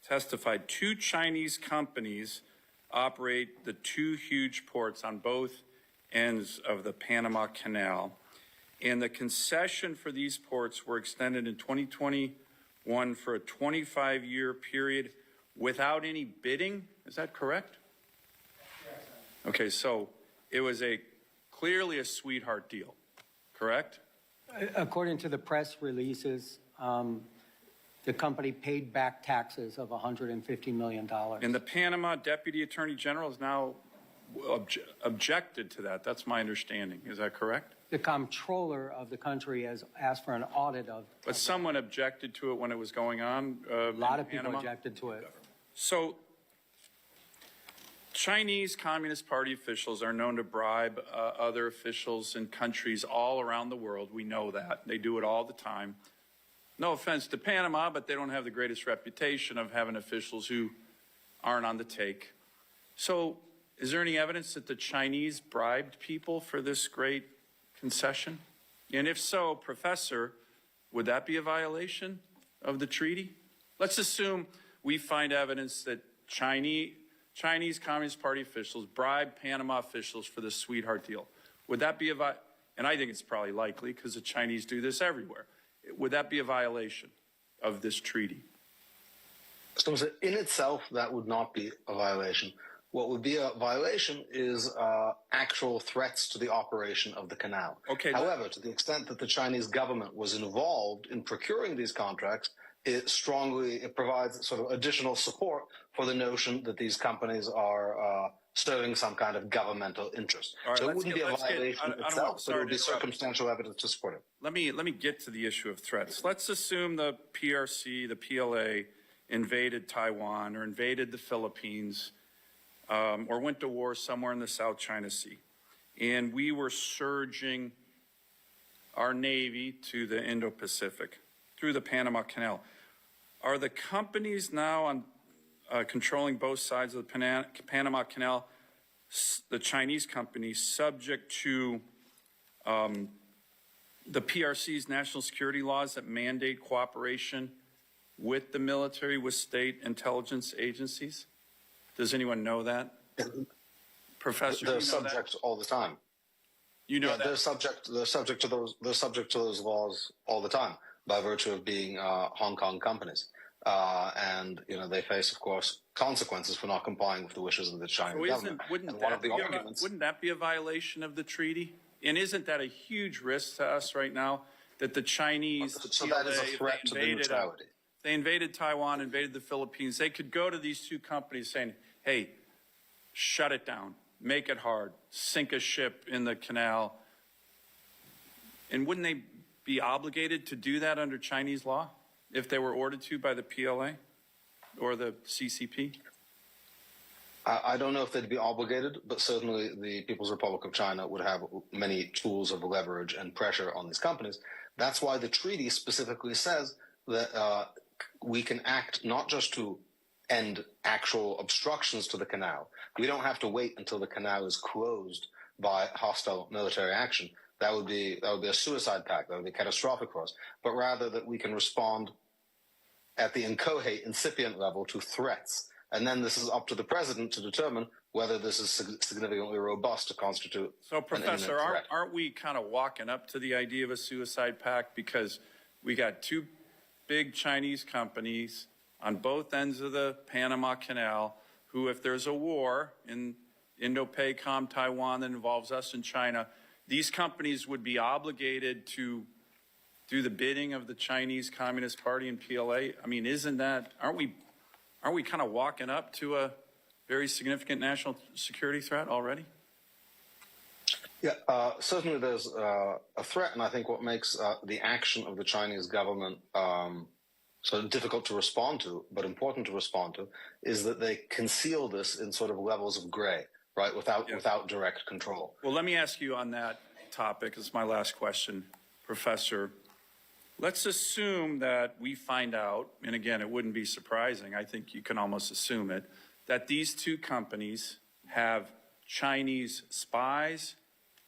testified, 2 Chinese companies operate the 2 huge ports on both ends of the Panama Canal, and the concession for these ports were extended in 2021 for a 25-year period without any bidding. Is that correct? Okay, so it was clearly a sweetheart deal, correct? According to the press releases, the company paid back taxes of $150 million. And the Panama Deputy Attorney General has now objected to that. That's my understanding. Is that correct? The comptroller of the country has asked for an audit of. But someone objected to it when it was going on. A lot of people objected to it. So Chinese Communist Party officials are known to bribe other officials in countries all around the world. We know that. They do it all the time. No offense to Panama, but they don't have the greatest reputation of having officials who aren't on the take. So is there any evidence that the Chinese bribed people for this great concession? And if so, Professor, would that be a violation of the treaty? Let's assume we find evidence that Chinese Communist Party officials bribed Panama officials for this sweetheart deal. Would that be and I think it's probably likely because the Chinese do this everywhere. Would that be a violation of this treaty? So in itself, that would not be a violation. What would be a violation is actual threats to the operation of the canal. Okay. However, to the extent that the Chinese government was involved in procuring these contracts, it provides sort of additional support for the notion that these companies are serving some kind of governmental interest. All right, so it wouldn't be a violation itself, but it would be circumstantial evidence to support it. Let me get to the issue of threats. Let's assume the PRC, the PLA, invaded Taiwan or invaded the Philippines or went to war somewhere in the South China Sea. And we were surging our Navy to the Indo-Pacific through the Panama Canal. Are the companies now on controlling both sides of the Panama Canal, the Chinese companies, subject to the PRC's national security laws that mandate cooperation with the military, with state intelligence agencies? Does anyone know that? Professor, they're subject all the time. You know that? They're subject to those laws all the time by virtue of being Hong Kong companies. And they face, of course, consequences for not complying with the wishes of the Chinese government. Wouldn't that be a violation of the treaty? And isn't that a huge risk to us right now that the Chinese, so that is a threat to the neutrality. They invaded Taiwan, invaded the Philippines. They could go to these 2 companies saying, hey, shut it down, make it hard, sink a ship in the canal. And wouldn't they be obligated to do that under Chinese law if they were ordered to by the PLA or the CCP? I don't know if they'd be obligated, but certainly the People's Republic of China would have many tools of leverage and pressure on these companies. That's why the treaty specifically says that we can act not just to end actual obstructions to the canal. We don't have to wait until the canal is closed by hostile military action. That would be a suicide pact. That would be catastrophic for us. But rather that we can respond at the inchoate, incipient level to threats. And then this is up to the president to determine whether this is significantly robust to constitute. So, Professor, aren't we kind of walking up to the idea of a suicide pact because we got two big Chinese companies on both ends of the Panama Canal who, if there's a war in Indo-PACOM, Taiwan that involves us and China, these companies would be obligated to do the bidding of the Chinese Communist Party and PLA. I mean, aren't we kind of walking up to a very significant national security threat already? Yeah, certainly there's a threat, and I think what makes the action of the Chinese government sort of difficult to respond to, but important to respond to, is that they conceal this in sort of levels of gray, right, without direct control. Well, let me ask you on that topic. This is my last question, Professor. Let's assume that we find out, and again, it wouldn't be surprising, I think you can almost assume it, that these two companies have Chinese spies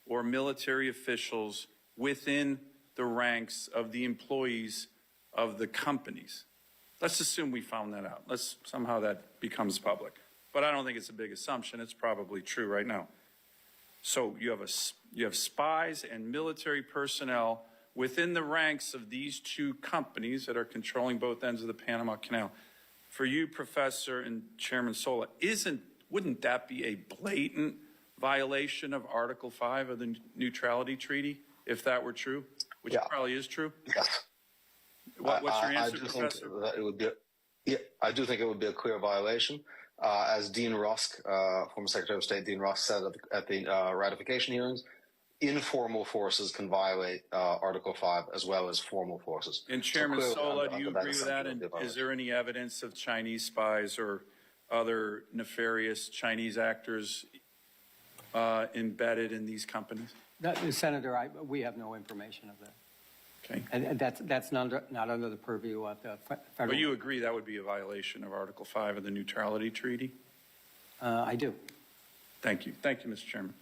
or military officials within the ranks of the employees of the companies. Let's assume we found that out. Somehow that becomes public. But I don't think it's a big assumption. It's probably true right now. So you have spies and military personnel within the ranks of these two companies that are controlling both ends of the Panama Canal. For you, Professor and Chairman Sola, wouldn't that be a blatant violation of Article 5 of the Neutrality Treaty, if that were true, which probably is true? Yes. What's your answer, I do Professor? think that it would be. I do think it would be a clear violation. As Dean Rusk, former Secretary of State Dean Rusk, said at the ratification hearings, informal forces can violate Article 5 as well as formal forces. And Chairman So Sola, do you agree with that? And And is there any evidence of Chinese spies or other nefarious Chinese actors embedded in these companies? Senator, we have no information of that. Okay. And that's not under the purview of the federal. But you agree that would be a violation of Article 5 of the Neutrality Treaty? I do. Thank you. Thank you, Mr. Chairman.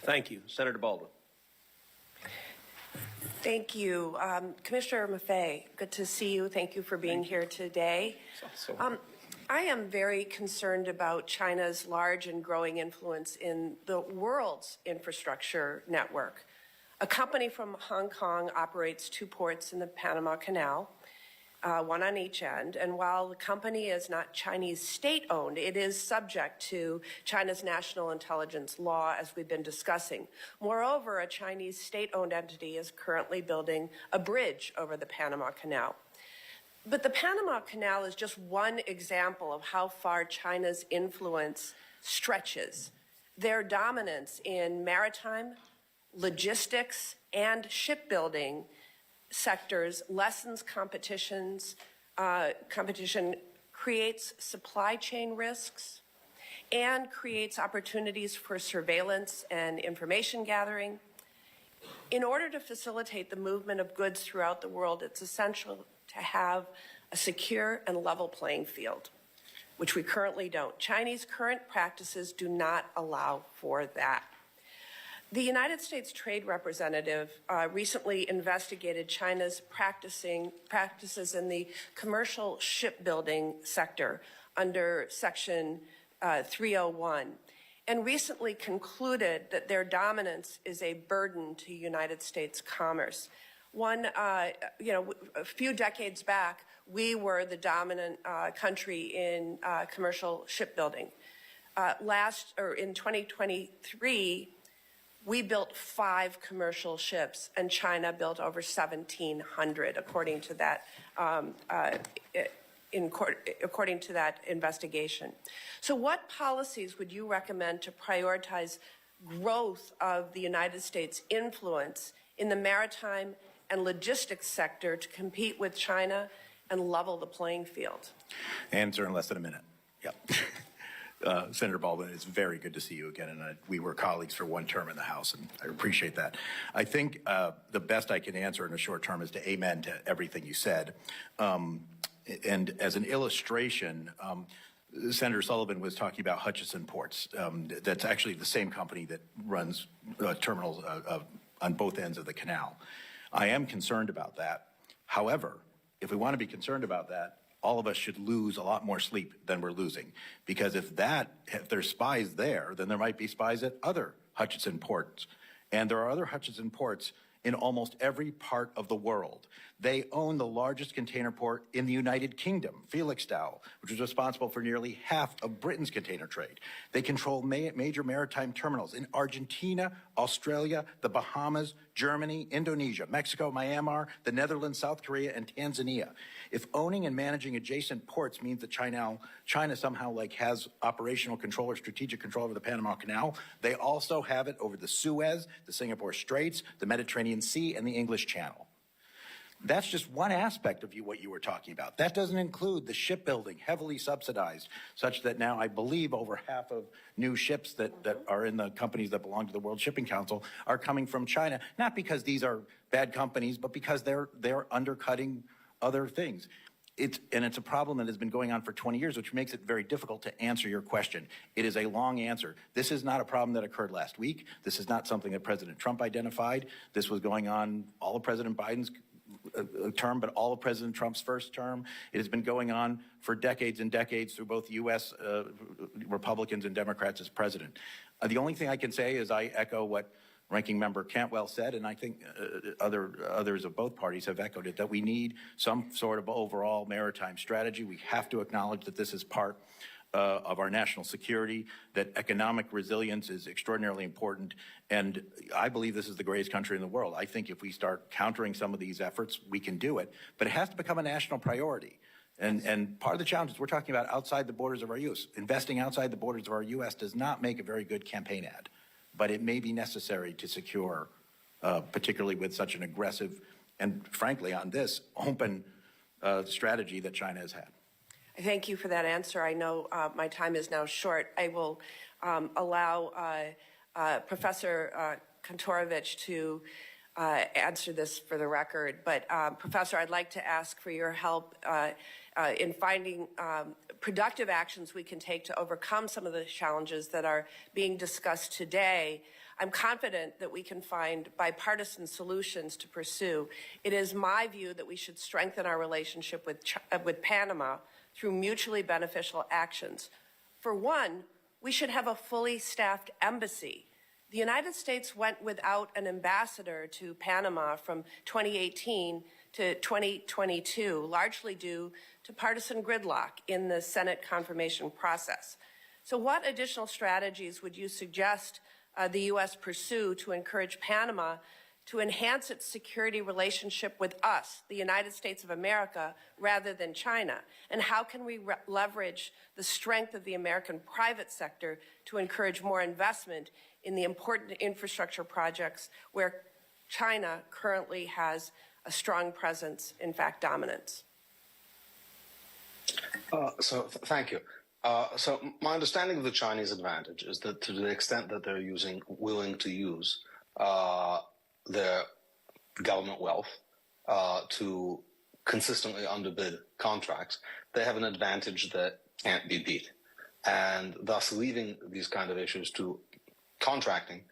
Thank you. Senator Baldwin. Thank you. Commissioner Maffei, good to see you. Thank you for being here today. I am very concerned about China's large and growing influence in the world's infrastructure network. A company from Hong Kong operates 2 ports in the Panama Canal, one on each end. And while the company is not Chinese state-owned, it is subject to China's national intelligence law, as we've been discussing. Moreover, a Chinese state-owned entity is currently building a bridge over the Panama Canal. But the Panama Canal is just one example of how far China's influence stretches. Their dominance in maritime, logistics, and shipbuilding sectors lessens competition, creates supply chain risks, and creates opportunities for surveillance and information gathering. In order to facilitate the movement of goods throughout the world, it's essential to have a secure and level playing field, which we currently don't. Chinese current practices do not allow for that. The United States Trade Representative recently investigated China's practices in the commercial shipbuilding sector under Section 301, and recently concluded that their dominance is a burden to United States commerce. A few decades back, we were the dominant country in commercial shipbuilding. In 2023, we built 5 commercial ships, and China built over 1,700, according to that investigation. So, what policies would you recommend to prioritize growth of the United States' influence in the maritime and logistics sector to compete with China and level the playing field? Answer in less than a minute. Yep. Senator Baldwin, it's very good to see you again, and we were colleagues for 1 term in the House, and I appreciate that. I think the best I can answer in a short term is to amen to everything you said. And as an illustration, Senator Sullivan was talking about Hutchison Ports. That's actually the same company that runs terminals on both ends of the canal. I am concerned about that. However, if we want to be concerned about that, all of us should lose a lot more sleep than we're losing. Because if there's spies there, then there might be spies at other Hutchison ports. And there are other Hutchison ports in almost every part of the world. They own the largest container port in the United Kingdom, Felixstowe, which is responsible for nearly half of Britain's container trade. They control major maritime terminals in Argentina, Australia, the Bahamas, Germany, Indonesia, Mexico, Myanmar, the Netherlands, South Korea, and Tanzania. If owning and managing adjacent ports means that China somehow has operational control or strategic control over the Panama Canal, they also have it over the Suez, the Singapore Straits, the Mediterranean Sea, and the English Channel. That's just one aspect of what you were talking about. That doesn't include the shipbuilding, heavily subsidized, such that now I believe over half of new ships that are in the companies that belong to the World Shipping Council are coming from China, not because these are bad companies, but because they're undercutting other things. It's a problem that has been going on for 20 years, which makes it very difficult to answer your question. It is a long answer. This is not a problem that occurred last week. This is not something that President Trump identified. This was going on all of President Biden's term, but all of President Trump's first term. It has been going on for decades and decades through both U.S. Republicans and Democrats as president. The only thing I can say is I echo what Ranking Member Cantwell said, and I think others of both parties have echoed it, that we need some sort of overall maritime strategy. We have to acknowledge that this is part of our national security, that economic resilience is extraordinarily important, and I believe this is the greatest country in the world. I think if we start countering some of these efforts, we can do it, but it has to become a national priority. And part of the challenge is we're talking about outside the borders of our U.S. Investing outside the borders of our U.S. does not make a very good campaign ad, but it may be necessary to secure, particularly with such an aggressive and, frankly, on this, open strategy that China has had. Thank you for that answer. I know my time is now short. I will allow Professor Kantorovich to answer this for the record. But Professor, I'd like to ask for your help in finding productive actions we can take to overcome some of the challenges that are being discussed today. I'm confident that we can find bipartisan solutions to pursue. It is my view that we should strengthen our relationship with Panama through mutually beneficial actions. For one, we should have a fully staffed embassy. The United States went without an ambassador to Panama from 2018 to 2022, largely due to partisan gridlock in the Senate confirmation process. So what additional strategies would you suggest the U.S. pursue to encourage Panama to enhance its security relationship with us, the United States of America, rather than China? And how can we leverage the strength of the American private sector to encourage more investment in the important infrastructure projects where China currently has a strong presence, in fact, dominance? Thank you. So my understanding of the Chinese advantage is that to the extent that they're willing to use their government wealth to consistently underbid contracts, they have an advantage that can't be beat. And thus leaving these kind of issues to contracting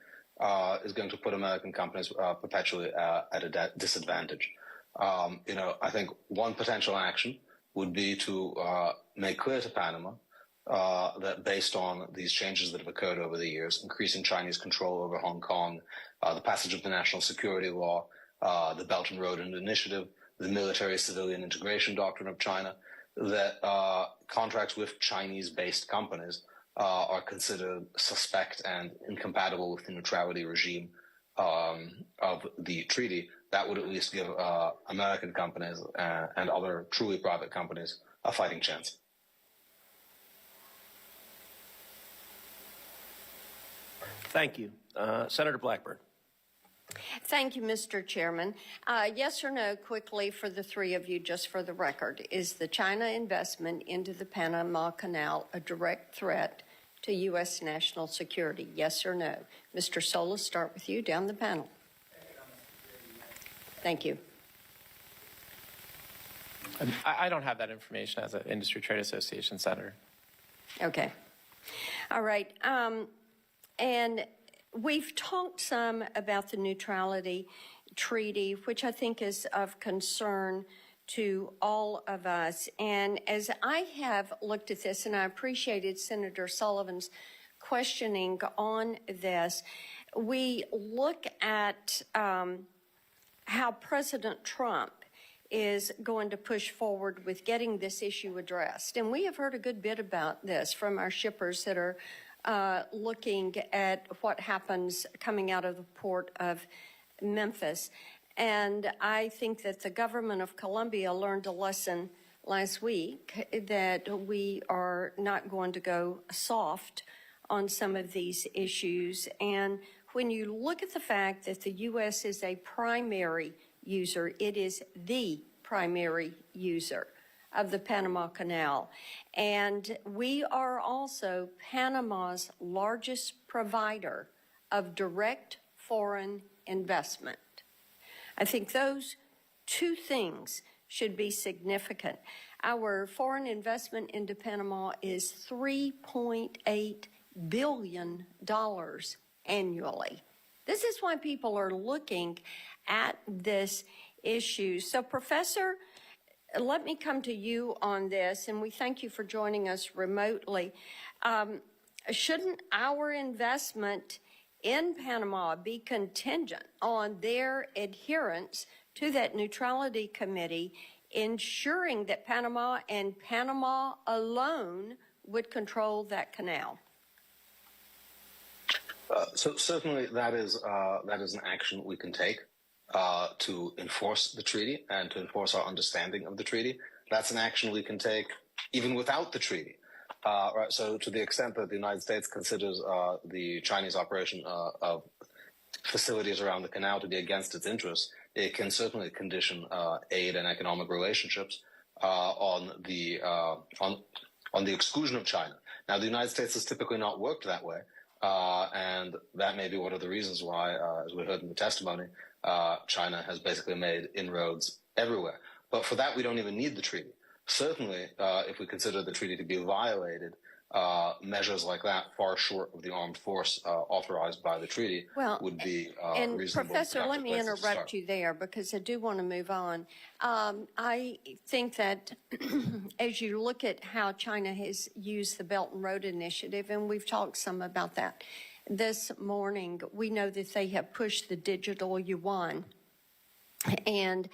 is going to put American companies perpetually at a disadvantage. I think one potential action would be to make clear to Panama that based on these changes that have occurred over the years, increasing Chinese control over Hong Kong, the passage of the National Security Law, the Belt and Road Initiative, the military-civilian integration doctrine of China, that contracts with Chinese-based companies are considered suspect and incompatible with the neutrality regime of the treaty. That would at least give American companies and other truly private companies a fighting chance. Thank you. Senator Blackburn. Thank you, Mr. Chairman. Yes or no, quickly for the three of you, just for the record, is the China investment into the Panama Canal a direct threat to U.S. national security? Yes or no? Mr. Solis, start with you down the panel. Thank you. I don't have that information as an industry trade association senator. Okay. All right. And we've talked some about the neutrality treaty, which I think is of concern to all of us. And as I have looked at this, and I appreciated Senator Sullivan's questioning on this, we look at how President Trump is going to push forward with getting this issue addressed. And we have heard a good bit about this from our shippers that are looking at what happens coming out of the port of Memphis. And I think that the government of Colombia learned a lesson last week that we are not going to go soft on some of these issues. And when you look at the fact that the U.S. is a primary user, it is the primary user of the Panama Canal. And we are also Panama's largest provider of direct foreign investment. I think those two things should be significant. Our foreign investment into Panama is $3.8 billion annually. This is why people are looking at this issue. So, Professor, let me come to you on this, and we thank you for joining us remotely. Shouldn't our investment in Panama be contingent on their adherence to that neutrality committee, ensuring that Panama and Panama alone would control that canal? So certainly that is an action we can take to enforce the treaty and to enforce our understanding of the treaty. That's an action we can take even without the treaty. Right. So to the extent that the United States considers the Chinese operation of facilities around the canal to be against its interests, it can certainly condition aid and economic relationships on the exclusion of China. Now, the United States has typically not worked that way. And that may be one of the reasons why, as we heard in the testimony, China has basically made inroads everywhere. But for that, we don't even need the treaty. Certainly, if we consider the treaty to be violated, measures like that, far short of the armed force authorized by the treaty, would be and reasonable. Professor, let me interrupt you there because I do want to move on. I think that as you look at how China has used the Belt and Road Initiative, and we've talked some about that this morning, we know that they have pushed the digital yuan. And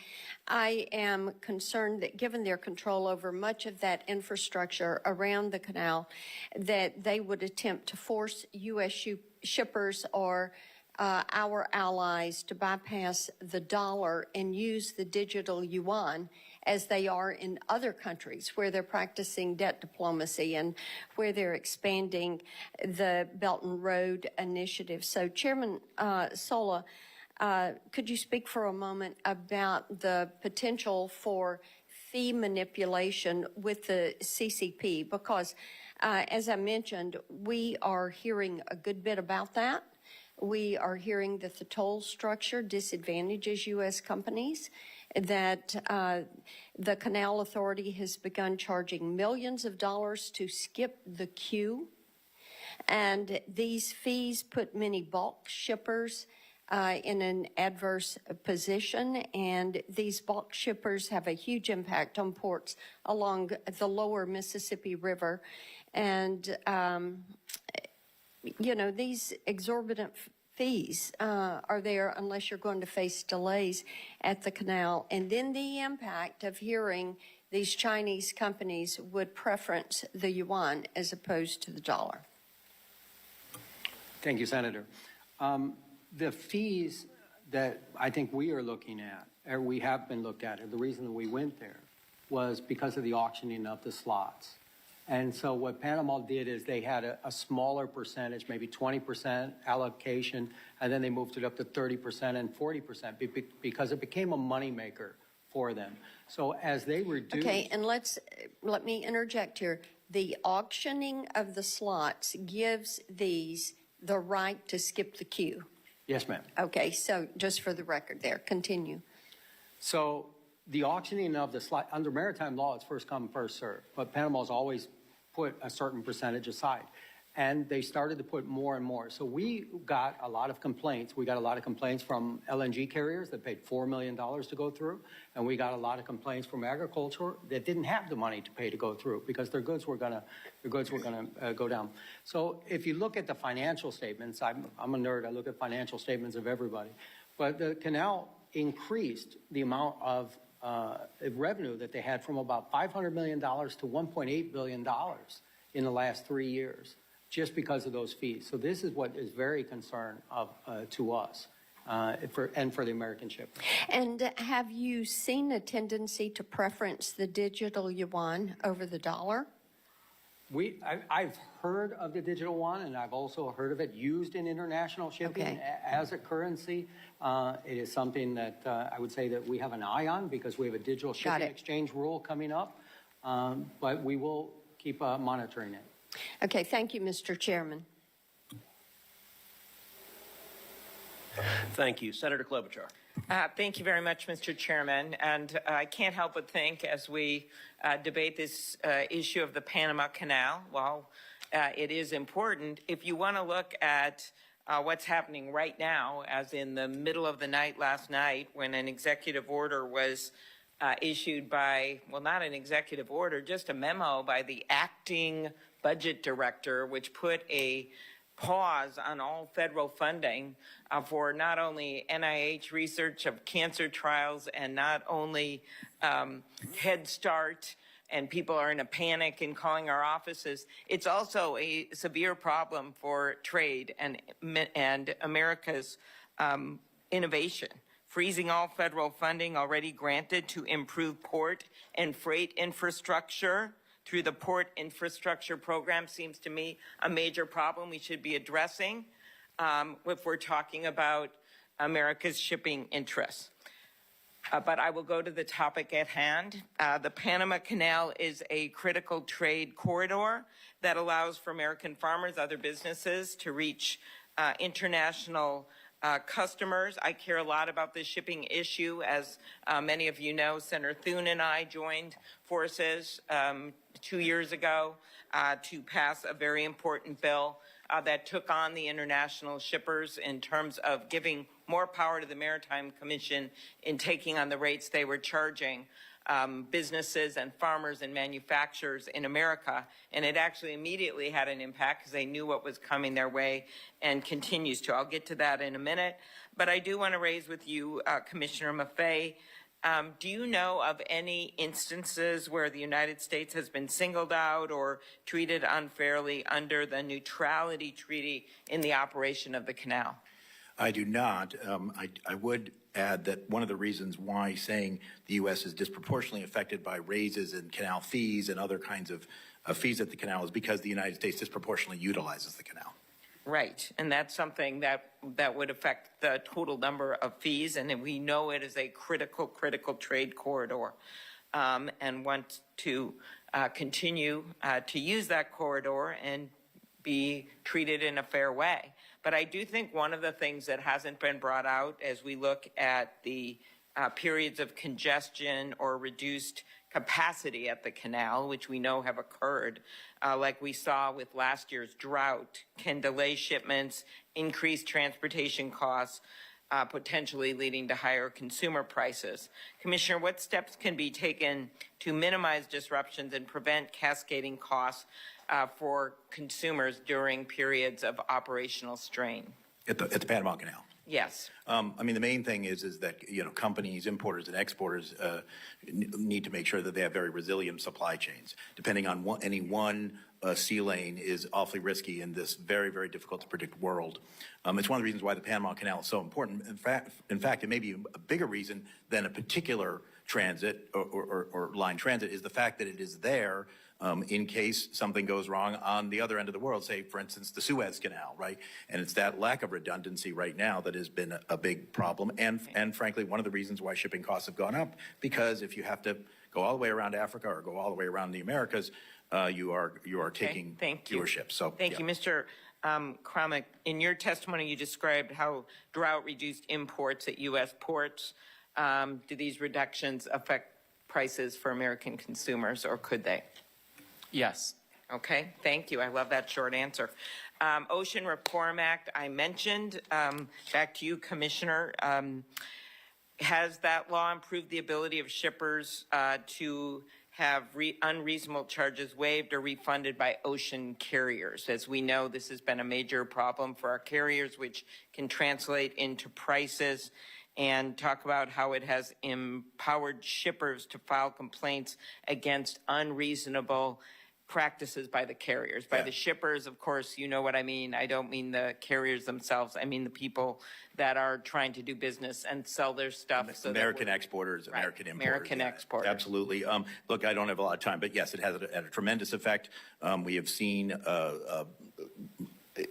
I am concerned that given their control over much of that infrastructure around the canal, that they would attempt to force U.S. shippers or our allies to bypass the dollar and use the digital yuan as they are in other countries where they're practicing debt diplomacy and where they're expanding the Belt and Road Initiative. So, Chairman Sola, could you speak for a moment about the potential for fee manipulation with the CCP? Because, as I mentioned, we are hearing a good bit about that. We are hearing that the toll structure disadvantages U.S. companies, that the Canal Authority has begun charging millions of dollars to skip the queue. And these fees put many bulk shippers in an adverse position, and these bulk shippers have a huge impact on ports along the lower Mississippi River. And, you know, these exorbitant fees are there unless you're going to face delays at the canal. And then the impact of hearing these Chinese companies would preference the yuan as opposed to the dollar. Thank you, Senator. The fees that I think we are looking at, or we have been looked at, and the reason that we went there was because of the auctioning of the slots. And so what Panama did is they had a smaller percentage, maybe 20% allocation, and then they moved it up to 30% and 40% because it became a moneymaker for them. So as they reduced... Okay, and let me interject here. The auctioning of the slots gives these the right to skip the queue. Yes, ma'am. Okay, so just for the record there, continue. So the auctioning of the slot, under maritime law, it's first come, first served. But Panama's always put a certain percentage aside. And they started to put more and more. So we got a lot of complaints. We got a lot of complaints from LNG carriers that paid $4 million to go through. And we got a lot of complaints from agriculture that didn't have the money to pay to go through because their goods were gonna go down. So if you look at the financial statements, I'm a nerd. I look at financial statements of everybody. But the canal increased the amount of revenue that they had from about $500 million to $1.8 billion in the last 3 years, just because of those fees. So this is what is very concern to us and for the American shippers. And have you seen a tendency to preference the digital yuan over the dollar? I've heard of the digital yuan, and I've also heard of it used in international shipping Okay. as a currency. It is something that I would say that we have an eye on because we have a digital shipping exchange rule coming up, but we will keep monitoring it. Okay, thank you, Mr. Chairman. Thank you. Senator Klobuchar. Thank you very much, Mr. Chairman. And I can't help but think as we debate this issue of the Panama Canal, while it is important, if you want to look at what's happening right now, as in the middle of the night last night when an executive order was issued by, well, not an executive order, just a memo by the acting budget director, which put a pause on all federal funding for not only NIH research of cancer trials and not only Head Start, and people are in a panic and calling our offices. It's also a severe problem for trade and America's innovation. Freezing all federal funding already granted to improve port and freight infrastructure through the Port Infrastructure Program seems to me a major problem we should be addressing if we're talking about America's shipping interests. But I will go to the topic at hand. The Panama Canal is a critical trade corridor that allows for American farmers, other businesses to reach international customers. I care a lot about this shipping issue. As many of you know, Senator Thune and I joined forces 2 years ago to pass a very important bill that took on the international shippers in terms of giving more power to the Maritime Commission in taking on the rates they were charging businesses and farmers and manufacturers in America. And it actually immediately had an impact because they knew what was coming their way and continues to. I'll get to that in a minute. But I do want to raise with you, Commissioner Maffei, do you know of any instances where the United States has been singled out or treated unfairly under the neutrality treaty in the operation of the canal? I do not. I would add that one of the reasons why saying the U.S. is disproportionately affected by raises in canal fees and other kinds of fees at the canal is because the United States disproportionately utilizes the canal. Right, and that's something that would affect the total number of fees, and we know it is a critical trade corridor, and want to continue to use that corridor and be treated in a fair way. But I do think one of the things that hasn't been brought out as we look at the periods of congestion or reduced capacity at the canal, which we know have occurred, like we saw with last year's drought, can delay shipments, increase transportation costs, potentially leading to higher consumer prices. Commissioner, what steps can be taken to minimize disruptions and prevent cascading costs for consumers during periods of operational strain? At the Panama Canal. Yes. I mean, the main thing is that, companies, importers and exporters need to make sure that they have very resilient supply chains. Depending on any one sea lane is awfully risky in this very, very difficult to predict world. It's one of the reasons why the Panama Canal is so important. In fact, it may be a bigger reason than a particular transit or line transit is the fact that it is there in case something goes wrong on the other end of the world, say, for instance, the Suez Canal, right? And it's that lack of redundancy right now that has been a big problem. And frankly, one of the reasons why shipping costs have gone up, because if you have to go all the way around Africa or go all the way around the Americas, you are taking fewer ships. So, Thank you, Mr. Kromick. In your testimony, you described how drought-reduced imports at U.S. ports. Do these reductions affect prices for American consumers, or could they? Yes. Okay, thank you. I love that short answer. Ocean Reform Act, I mentioned. Back to you, Commissioner. Has that law improved the ability of shippers to have unreasonable charges waived or refunded by ocean carriers? As we know, this has been a major problem for our carriers, which can translate into prices and talk about how it has empowered shippers to file complaints against unreasonable practices by the carriers. By the shippers, of course, you know what I mean. I don't mean the carriers themselves. I mean the people that are trying to do business and sell their stuff. American exporters, American importers. American exporters. Absolutely. Look, I don't have a lot of time, but yes, it has had a tremendous effect. We have seen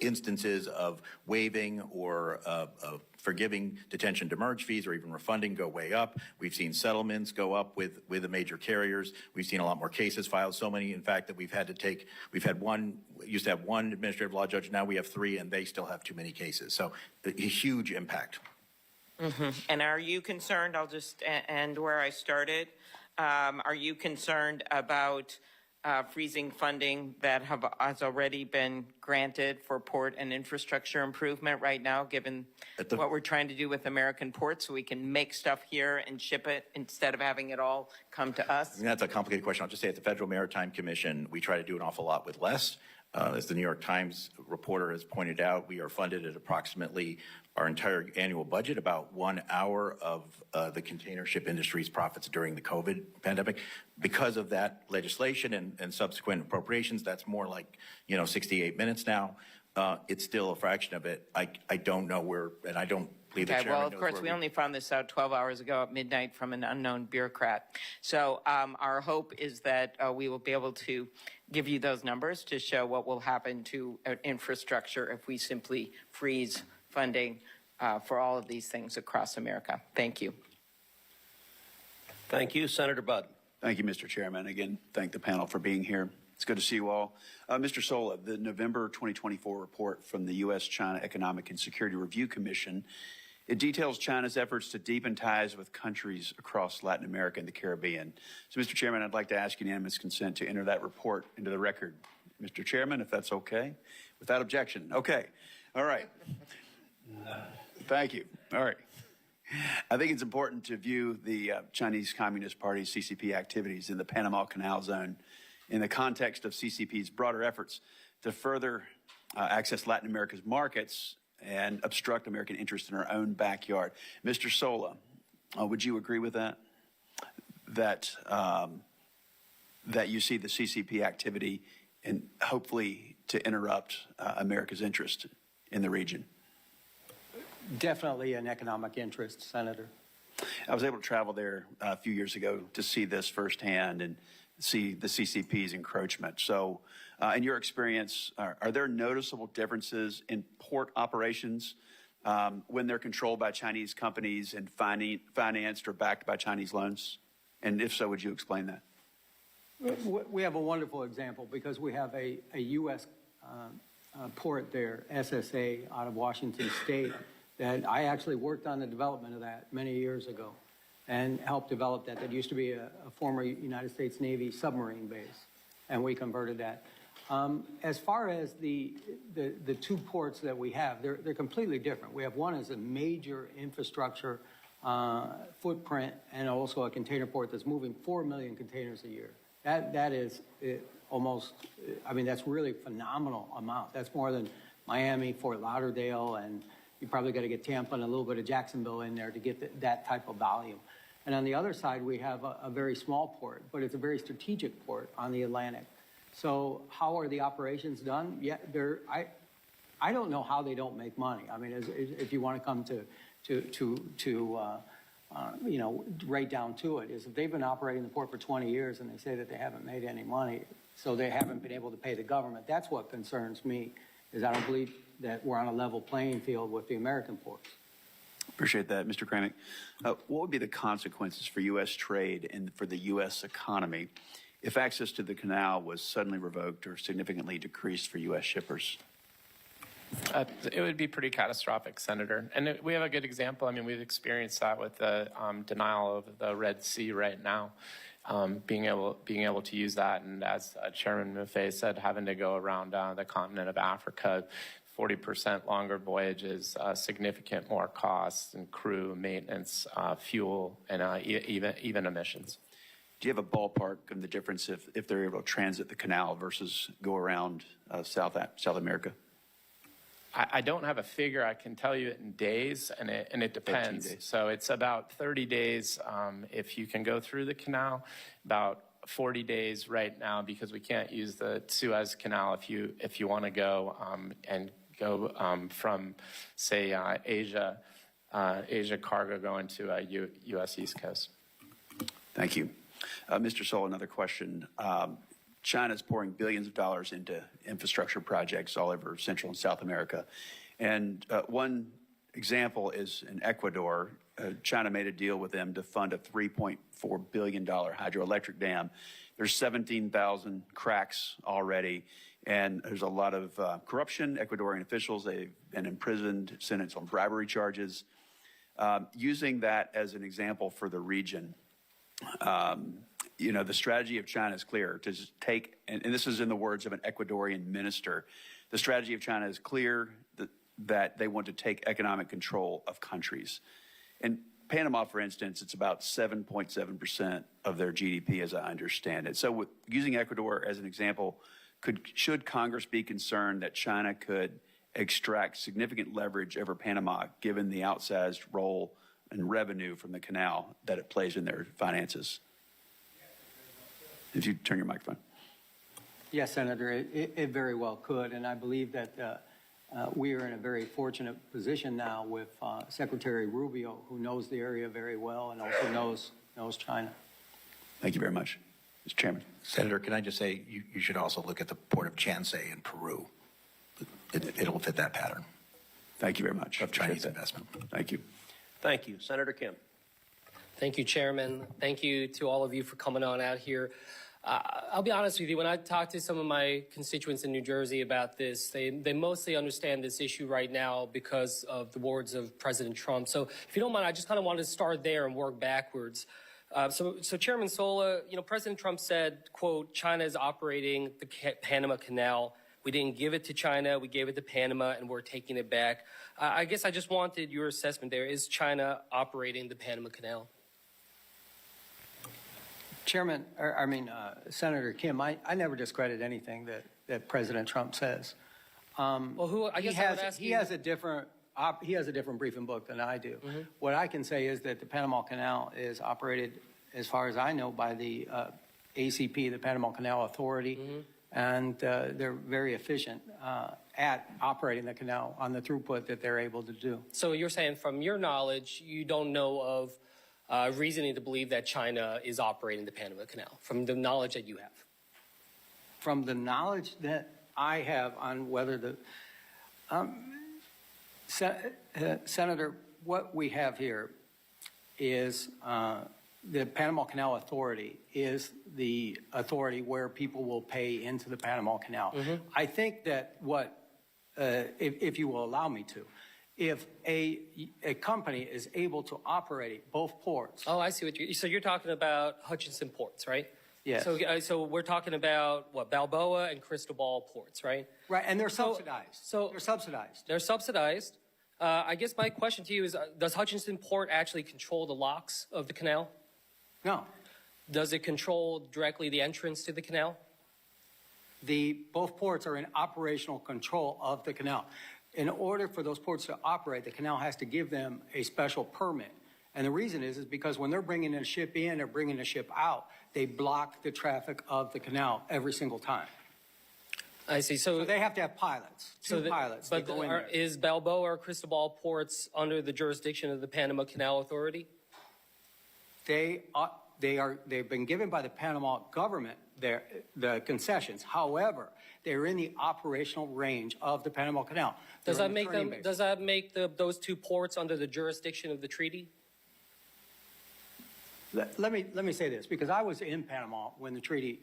instances of waiving or forgiving detention demurrage fees or even refunding go way up. We've seen settlements go up with the major carriers. We've seen a lot more cases filed, so many, in fact, that we've had used to have one administrative law judge, now we have 3, and they still have too many cases. So a huge impact. Mm-hmm. And are you concerned, I'll just end where I started, are you concerned about freezing funding that has already been granted for port and infrastructure improvement right now, given what we're trying to do with American ports, so we can make stuff here and ship it instead of having it all come to us? That's a complicated question. I'll just say at the Federal Maritime Commission, we try to do an awful lot with less. As the New York Times reporter has pointed out, we are funded at approximately our entire annual budget, about 1 hour of the container ship industry's profits during the COVID pandemic. Because of that legislation and subsequent appropriations, that's more like, 68 minutes now. It's still a fraction of it. I don't know where, and I don't believe the chairman Well, of knows course, where we only found this out 12 hours ago at midnight from an unknown bureaucrat. So our hope is that we will be able to give you those numbers to show what will happen to infrastructure if we simply freeze funding for all of these things across America. Thank you. Thank you, Senator Budd. Thank you, Mr. Chairman. Again, thank the panel for being here. It's good to see you all. Mr. Sola, the November 2024 report from the U.S.-China Economic and Security Review Commission, it details China's efforts to deepen ties with countries across Latin America and the Caribbean. So, Mr. Chairman, I'd like to ask unanimous consent to enter that report into the record. Mr. Chairman, if that's okay? Without objection. Okay. All right. Thank you. All right. I think it's important to view the Chinese Communist Party CCP activities in the Panama Canal zone in the context of CCP's broader efforts to further access Latin America's markets and obstruct American interests in our own backyard. Mr. Sola, would you agree with that? That you see the CCP activity and hopefully to interrupt America's interest in the region? Definitely an economic interest, Senator. I was able to travel there a few years ago to see this firsthand and see the CCP's encroachment. So, in your experience, are there noticeable differences in port operations when they're controlled by Chinese companies and financed or backed by Chinese loans? And if so, would you explain that? We have a wonderful example because we have a U.S. Port there, SSA, out of Washington State, that I actually worked on the development of that many years ago and helped develop that. That used to be a former United States Navy submarine base, and we converted that. As far as the 2 ports that we have, they're completely different. We have one as a major infrastructure footprint and also a container port that's moving 4 million containers a year. That is almost, I mean, that's really a phenomenal amount. That's more than Miami, Fort Lauderdale, and you probably got to get Tampa and a little bit of Jacksonville in there to get that type of volume. And on the other side, we have a very small port, but it's a very strategic port on the Atlantic. So how are the operations done? Yeah, I don't know how they don't make money. I mean, if you want to come right down to it, is if they've been operating the port for 20 years and they say that they haven't made any money, so they haven't been able to pay the government. That's what concerns me, is I don't believe that we're on a level playing field with the American ports. Appreciate that. Mr. Kramick, what would be the consequences for U.S. trade and for the U.S. economy if access to the canal was suddenly revoked or significantly decreased for U.S. shippers? It would be pretty catastrophic, Senator. And we have a good example. I mean, we've experienced that with the denial of the Red Sea right now. Being able to use that, and as Chairman Maffei said, having to go around the continent of Africa, 40% longer voyages, significant more costs and crew, maintenance, fuel, and even emissions. Do you have a ballpark of the difference if they're able to transit the canal versus go around South America? I don't have a figure. I can tell you it in days, and it depends. days. So it's about 30 days if you can go through the canal, about 40 days right now because we can't use the Suez Canal if you want to go and go from, say, Asia cargo going to U.S. East Coast. Thank you. Mr. Sol, another question. China's pouring billions of dollars into infrastructure projects all over Central and South America. And one example is in Ecuador. China made a deal with them to fund a $3.4 billion hydroelectric dam. There's 17,000 cracks already, and there's a lot of corruption. Ecuadorian officials, they've been imprisoned, sentenced on bribery charges. Using that as an example for the region, the strategy of China is clear to just take, and this is in the words of an Ecuadorian minister, the strategy of China is clear that they want to take economic control of countries. In Panama, for instance, it's about 7.7% of their GDP, as I understand it. So using Ecuador as an example, should Congress be concerned that China could extract significant leverage over Panama, given the outsized role and revenue from the canal that it plays in their finances? If you turn your microphone. Yes, Senator, it very well could, and I believe that we are in a very fortunate position now with Secretary Rubio, who knows the area very well and also knows China. Thank you very much. Mr. Chairman. Senator, can I just say you should also look at the port of Chansay in Peru. It'll fit that pattern. Thank you very much. Of Chinese investment. Thank you. Thank you. Senator Kim. Thank you, Chairman. Thank you to all of you for coming on out here. I'll be honest with you, when I talk to some of my constituents in New Jersey about this, they mostly understand this issue right now because of the words of President Trump. So if you don't mind, I just kind of wanted to start there and work backwards. So Chairman Sola, President Trump said, quote, China is operating the Panama Canal. We didn't give it to China, we gave it to Panama, and we're taking it back. I guess I just wanted your assessment there. Is China operating the Panama Canal? Chairman, Senator Kim, I never discredit anything that President Trump says. Well, I guess I would ask you. He has a different briefing book than I do. Mm-hmm. What I can say is that the Panama Canal is operated, as far as I know, by the ACP, the Panama Canal Authority, mm-hmm. and they're very efficient at operating the canal on the throughput that they're able to do. So you're saying, from your knowledge, you don't know of reasoning to believe that China is operating the Panama Canal, from the knowledge that you have? From the knowledge that I have on whether the Senator, what we have here is the Panama Canal Authority is the authority where people will pay into the Panama Canal. Mm-hmm. I think that if you will allow me to, if a company is able to operate both ports. Oh, I see what so you're talking about Hutchinson ports, right? Yes. So we're talking about what, Balboa and Cristobal ports, right? Right, and they're subsidized. They're subsidized. They're subsidized. I guess my question to you is, does Hutchinson Port actually control the locks of the canal? No. Does it control directly the entrance to the canal? Both ports are in operational control of the canal. In order for those ports to operate, the canal has to give them a special permit. And the reason is because when they're bringing a ship in or bringing a ship out, they block the traffic of the canal every single time. I see. So they have to have pilots, pilots. But is Balboa or Cristobal ports under the jurisdiction of the Panama Canal Authority? They've been given by the Panama government the concessions. However, they're in the operational range of the Panama Canal. Does that make those two ports under the jurisdiction of the treaty? Let me say this, because I was in Panama when the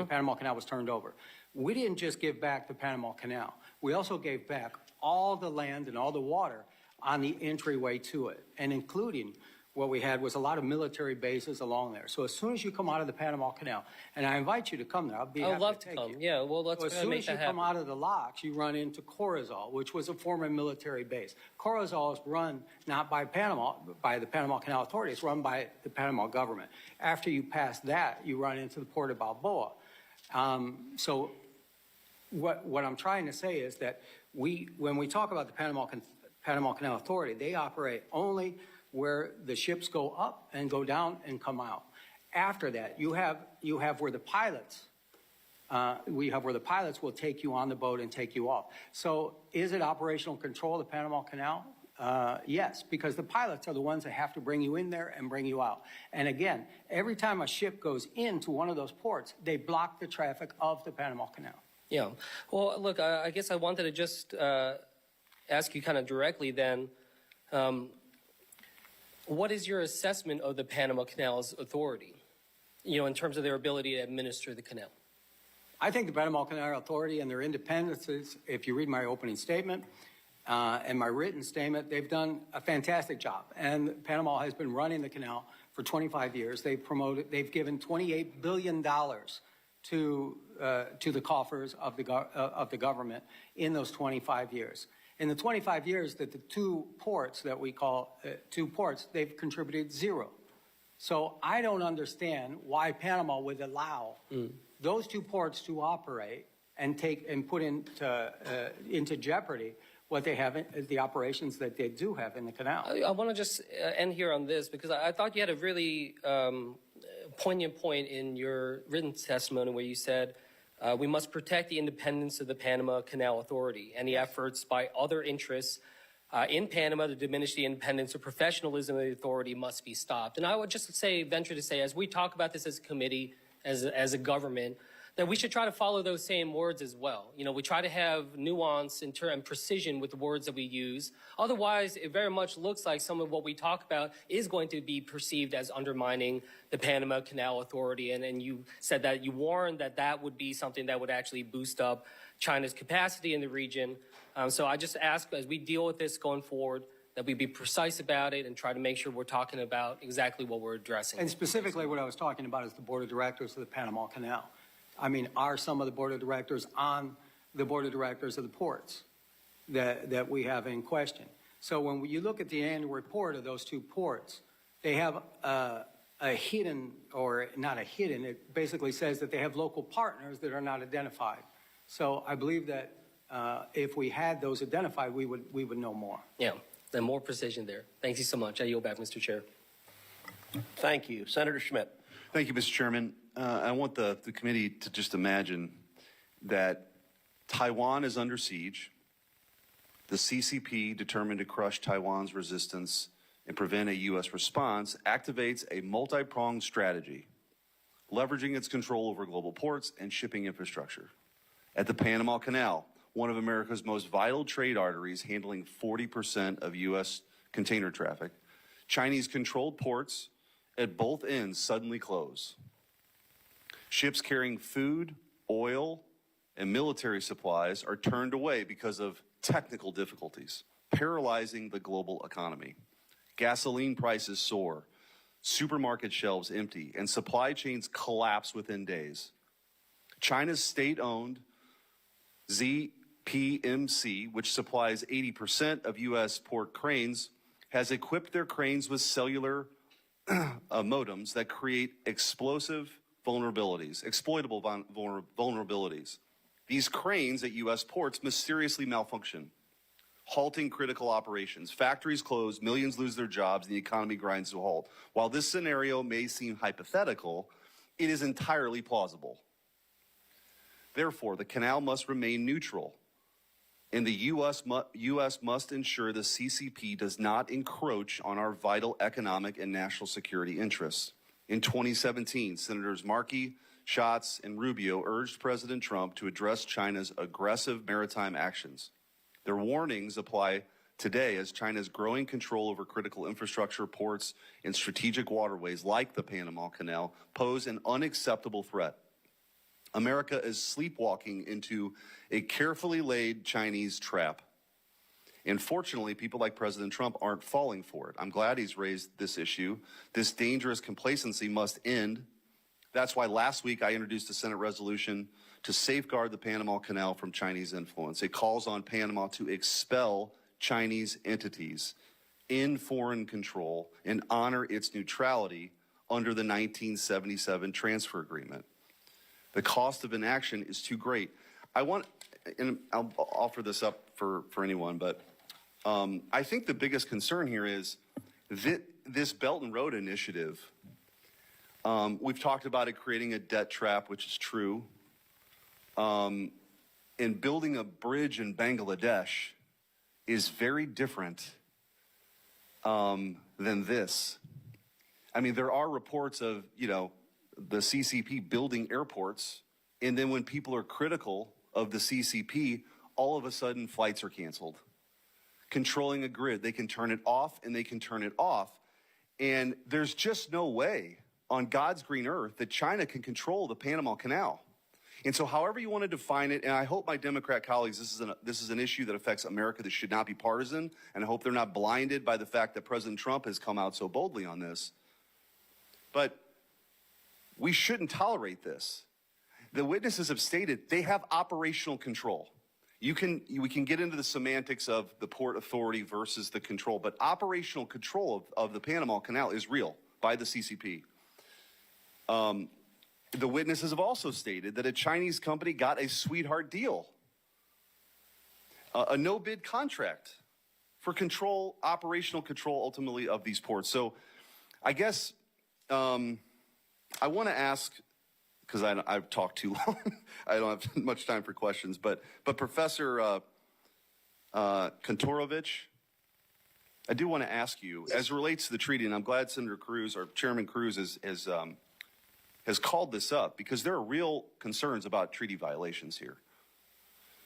Panama Canal was turned over. We didn't just give back the Panama Canal. We also gave back all the land and all the water on the entryway to it, and including what we had was a lot of military bases along there. So as soon as you come out of the Panama Canal, and I invite you to come there, I'd love to come. Yeah, well, let's make that happen. As soon as you come out of the locks, you run into Corozal, which was a former military base. Corozal is run not by the Panama Canal Authority. It's run by the Panama government. After you pass that, you run into the port of Balboa. So what I'm trying to say is that when we talk about the Panama Canal Authority, they operate only where the ships go up and go down and come out. After that, you have where the pilots, will take you on the boat and take you off. So is it operational control of the Panama Canal? Yes, because the pilots are the ones that have to bring you in there and bring you out. And again, every time a ship goes into one of those ports, they block the traffic of the Panama Canal. Yeah. Well, look, I guess I wanted to just ask you kind of directly then, what is your assessment of the Panama Canal's authority, in terms of their ability to administer the canal? I think the Panama Canal Authority and their independences, if you read my opening statement and my written statement, they've done a fantastic job. And Panama has been running the canal for 25 years. They've given $28 billion to the coffers of the government in those 25 years. In the 25 years that the two ports that we call two ports, they've contributed zero. So I don't understand why Panama would allow those two ports to operate and put into jeopardy what they have, the operations that they do have in the canal. I want to just end here on this because I thought you had a really poignant point in your written testimony where you said, we must protect the independence of the Panama Canal Authority. Any efforts by other interests in Panama to diminish the independence or professionalism of the authority must be stopped. And I would just venture to say, as we talk about this as a committee, as a government, that we should try to follow those same words as well. We try to have nuance and precision with the words that we use. Otherwise, it very much looks like some of what we talk about is going to be perceived as undermining the Panama Canal Authority. And you said that you warned that would be something that would actually boost up China's capacity in the region. So I just ask, as we deal with this going forward, that we be precise about it and try to make sure we're talking about exactly what we're addressing. And specifically what I was talking about is the board of directors of the Panama Canal. I mean, are some of the board of directors on the board of directors of the ports that we have in question? So when you look at the annual report of those two ports, they have a hidden, or not a hidden, it basically says that they have local partners that are not identified. So I believe that if we had those identified, we would know more. Yeah, and more precision there. Thank you so much. I yield back, Mr. Chair. Thank you. Senator Schmidt. Thank you, Mr. Chairman. I want the committee to just imagine that Taiwan is under siege. The CCP, determined to crush Taiwan's resistance and prevent a U.S. response, activates a multi-pronged strategy, leveraging its control over global ports and shipping infrastructure. At the Panama Canal, one of America's most vital trade arteries, handling 40% of U.S. container traffic, Chinese-controlled ports at both ends suddenly close. Ships carrying food, oil, and military supplies are turned away because of technical difficulties, paralyzing the global economy. Gasoline prices soar, supermarket shelves empty, and supply chains collapse within days. China's state-owned ZPMC, which supplies 80% of U.S. port cranes, has equipped their cranes with cellular modems that create exploitable vulnerabilities. These cranes at U.S. ports mysteriously malfunction, halting critical operations. Factories close, millions lose their jobs, and the economy grinds to a halt. While this scenario may seem hypothetical, it is entirely plausible. Therefore, the canal must remain neutral, and the U.S. must ensure the CCP does not encroach on our vital economic and national security interests. In 2017, Senators Markey, Schatz, and Rubio urged President Trump to address China's aggressive maritime actions. Their warnings apply today as China's growing control over critical infrastructure, ports, and strategic waterways like the Panama Canal pose an unacceptable threat. America is sleepwalking into a carefully laid Chinese trap. And fortunately, people like President Trump aren't falling for it. I'm glad he's raised this issue. This dangerous complacency must end. That's why last week I introduced a Senate resolution to safeguard the Panama Canal from Chinese influence. It calls on Panama to expel Chinese entities in foreign control and honor its neutrality under the 1977 transfer agreement. The cost of inaction is too great. and I'll offer this up for anyone, but I think the biggest concern here is this Belt and Road Initiative. We've talked about it creating a debt trap, which is true. And building a bridge in Bangladesh is very different than this. I mean, there are reports of, the CCP building airports, and then when people are critical of the CCP, all of a sudden flights are canceled. Controlling a grid, they can turn it off and they can turn it off. And there's just no way on God's green earth that China can control the Panama Canal. And so however you want to define it, and I hope my Democrat colleagues, this is an issue that affects America that should not be partisan, and I hope they're not blinded by the fact that President Trump has come out so boldly on this. But we shouldn't tolerate this. The witnesses have stated they have operational control. We can get into the semantics of the Port Authority versus the control, but operational control of the Panama Canal is real by the CCP. The witnesses have also stated that a Chinese company got a sweetheart deal, a no-bid contract for operational control ultimately of these ports. So I guess I want to ask, because I've talked too long, I don't have much time for questions, but Professor Kantorovich, I do want to ask you, as it relates to the treaty, and I'm glad Senator Cruz, or Chairman Cruz, has called this up, because there are real concerns about treaty violations here.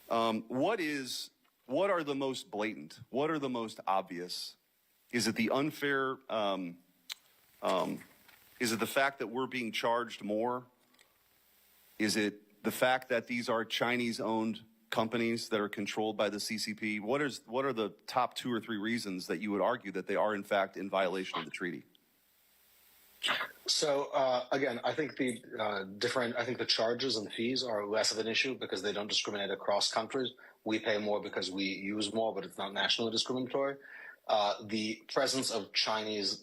What are the most blatant? What are the most obvious? Is it the unfair, is it the fact that we're being charged more? Is it the fact that these are Chinese-owned companies that are controlled by the CCP? What are the top 2 or 3 reasons that you would argue that they are in fact in violation of the treaty? So again, I think the charges and fees are less of an issue because they don't discriminate across countries. We pay more because we use more, but it's not nationally discriminatory. The presence of Chinese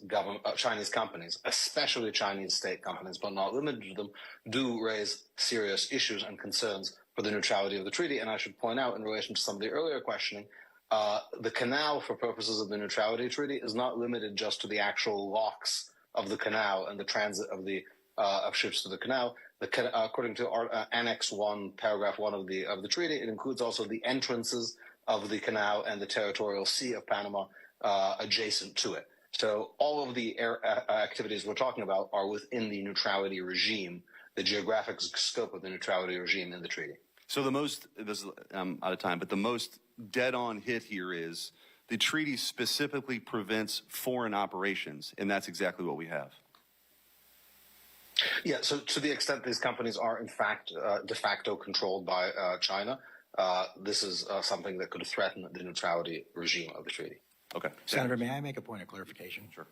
companies, especially Chinese state companies, but not limited to them, do raise serious issues and concerns for the neutrality of the treaty. And I should point out, in relation to some of the earlier questioning, the canal, for purposes of the neutrality treaty, is not limited just to the actual locks of the canal and the transit of ships to the canal. According to Annex 1, Paragraph 1 of the treaty, it includes also the entrances of the canal and the territorial sea of Panama adjacent to it. So all of the activities we're talking about are within the neutrality regime, the geographic scope of the neutrality regime in the treaty. So I'm out of time, but the most dead-on hit here is the treaty specifically prevents foreign operations, and that's exactly what we have. Yeah, so to the extent these companies are in fact de facto controlled by China, this is something that could threaten the neutrality regime of the treaty. Okay. Senator, may I make a point of clarification? Sure.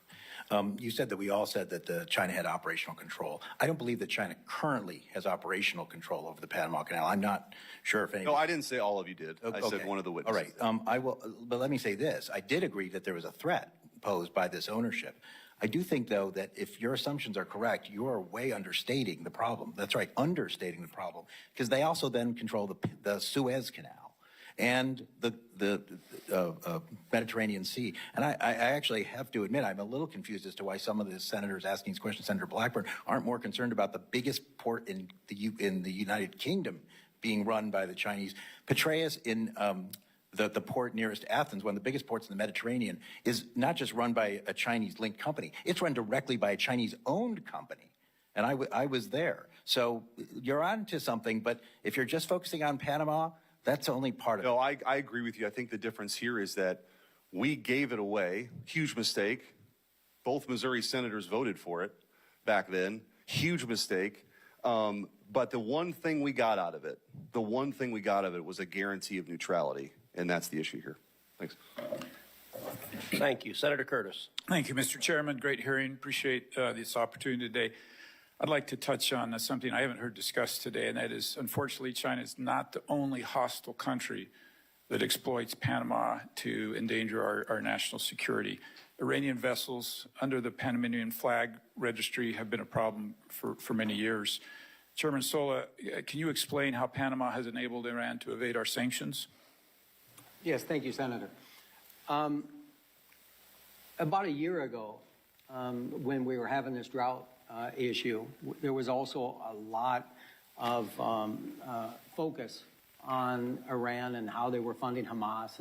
You said that we all said that China had operational control. I don't believe that China currently has operational control over the Panama Canal. I'm not sure if any. No, I didn't say all of you did. I said one of the witnesses. All right. I will, but let me say this. I did agree that there was a threat posed by this ownership. I do think, though, that if your assumptions are correct, you are way understating the problem. That's right, understating the problem, because they also then control the Suez Canal and the Mediterranean Sea. And I actually have to admit, I'm a little confused as to why some of the senators asking these questions, Senator Blackburn, aren't more concerned about the biggest port in the United Kingdom being run by the Chinese. Petraeus in the port nearest Athens, one of the biggest ports in the Mediterranean, is not just run by a Chinese-linked company. It's run directly by a Chinese-owned company. And I was there. So you're on to something, but if you're just focusing on Panama, that's only part of it. No, I agree with you. I think the difference here is that we gave it away. Huge mistake. Both Missouri senators voted for it back then. Huge mistake. But the one thing we got out of it, was a guarantee of neutrality. And that's the issue here. Thanks. Thank you. Senator Curtis. Thank you, Mr. Chairman. Great hearing. Appreciate this opportunity today. I'd like to touch on something I haven't heard discussed today, and that is, unfortunately, China is not the only hostile country that exploits Panama to endanger our national security. Iranian vessels under the Panamanian flag registry have been a problem for many years. Chairman Sola, can you explain how Panama has enabled Iran to evade our sanctions? Yes, thank you, Senator. About a year ago, when we were having this drought issue, there was also a lot of focus on Iran and how they were funding Hamas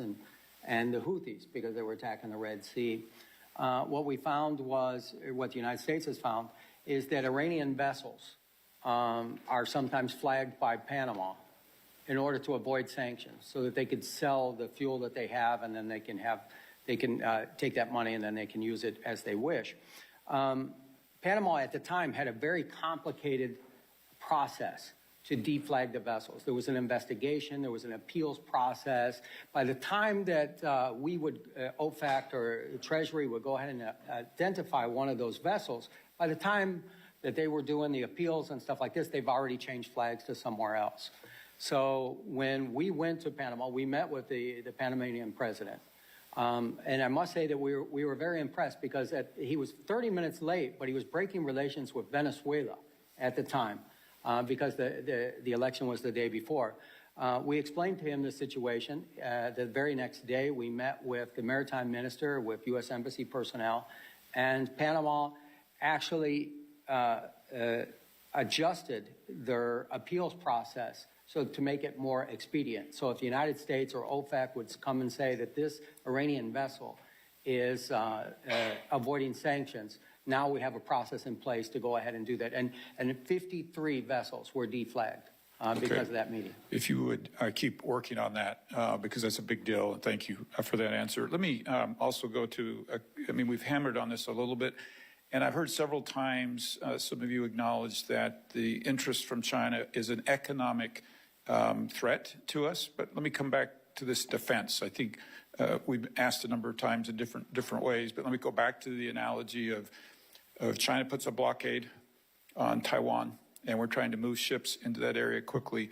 and the Houthis because they were attacking the Red Sea. What we found was, what the United States has found, is that Iranian vessels are sometimes flagged by Panama in order to avoid sanctions so that they could sell the fuel that they have and then they can take that money and then they can use it as they wish. Panama at the time had a very complicated process to deflag the vessels. There was an investigation, there was an appeals process. By the time that we would, OFAC or the Treasury would go ahead and identify one of those vessels, by the time that they were doing the appeals and stuff like this, they've already changed flags to somewhere else. So when we went to Panama, we met with the Panamanian president. And I must say that we were very impressed because he was 30 minutes late, but he was breaking relations with Venezuela at the time because the election was the day before. We explained to him the situation. The very next day, we met with the maritime minister, with U.S. Embassy personnel, and Panama actually adjusted their appeals process so to make it more expedient. So if the United States or OFAC would come and say that this Iranian vessel is avoiding sanctions, now we have a process in place to go ahead and do that. And 53 vessels were deflagged because of that meeting. If you would keep working on that, because that's a big deal, and thank you for that answer. Let me also go to, we've hammered on this a little bit, and I've heard several times some of you acknowledge that the interest from China is an economic threat to us. But let me come back to this defense. I think we've asked a number of times in different ways, but let me go back to the analogy of China puts a blockade on Taiwan, and we're trying to move ships into that area quickly.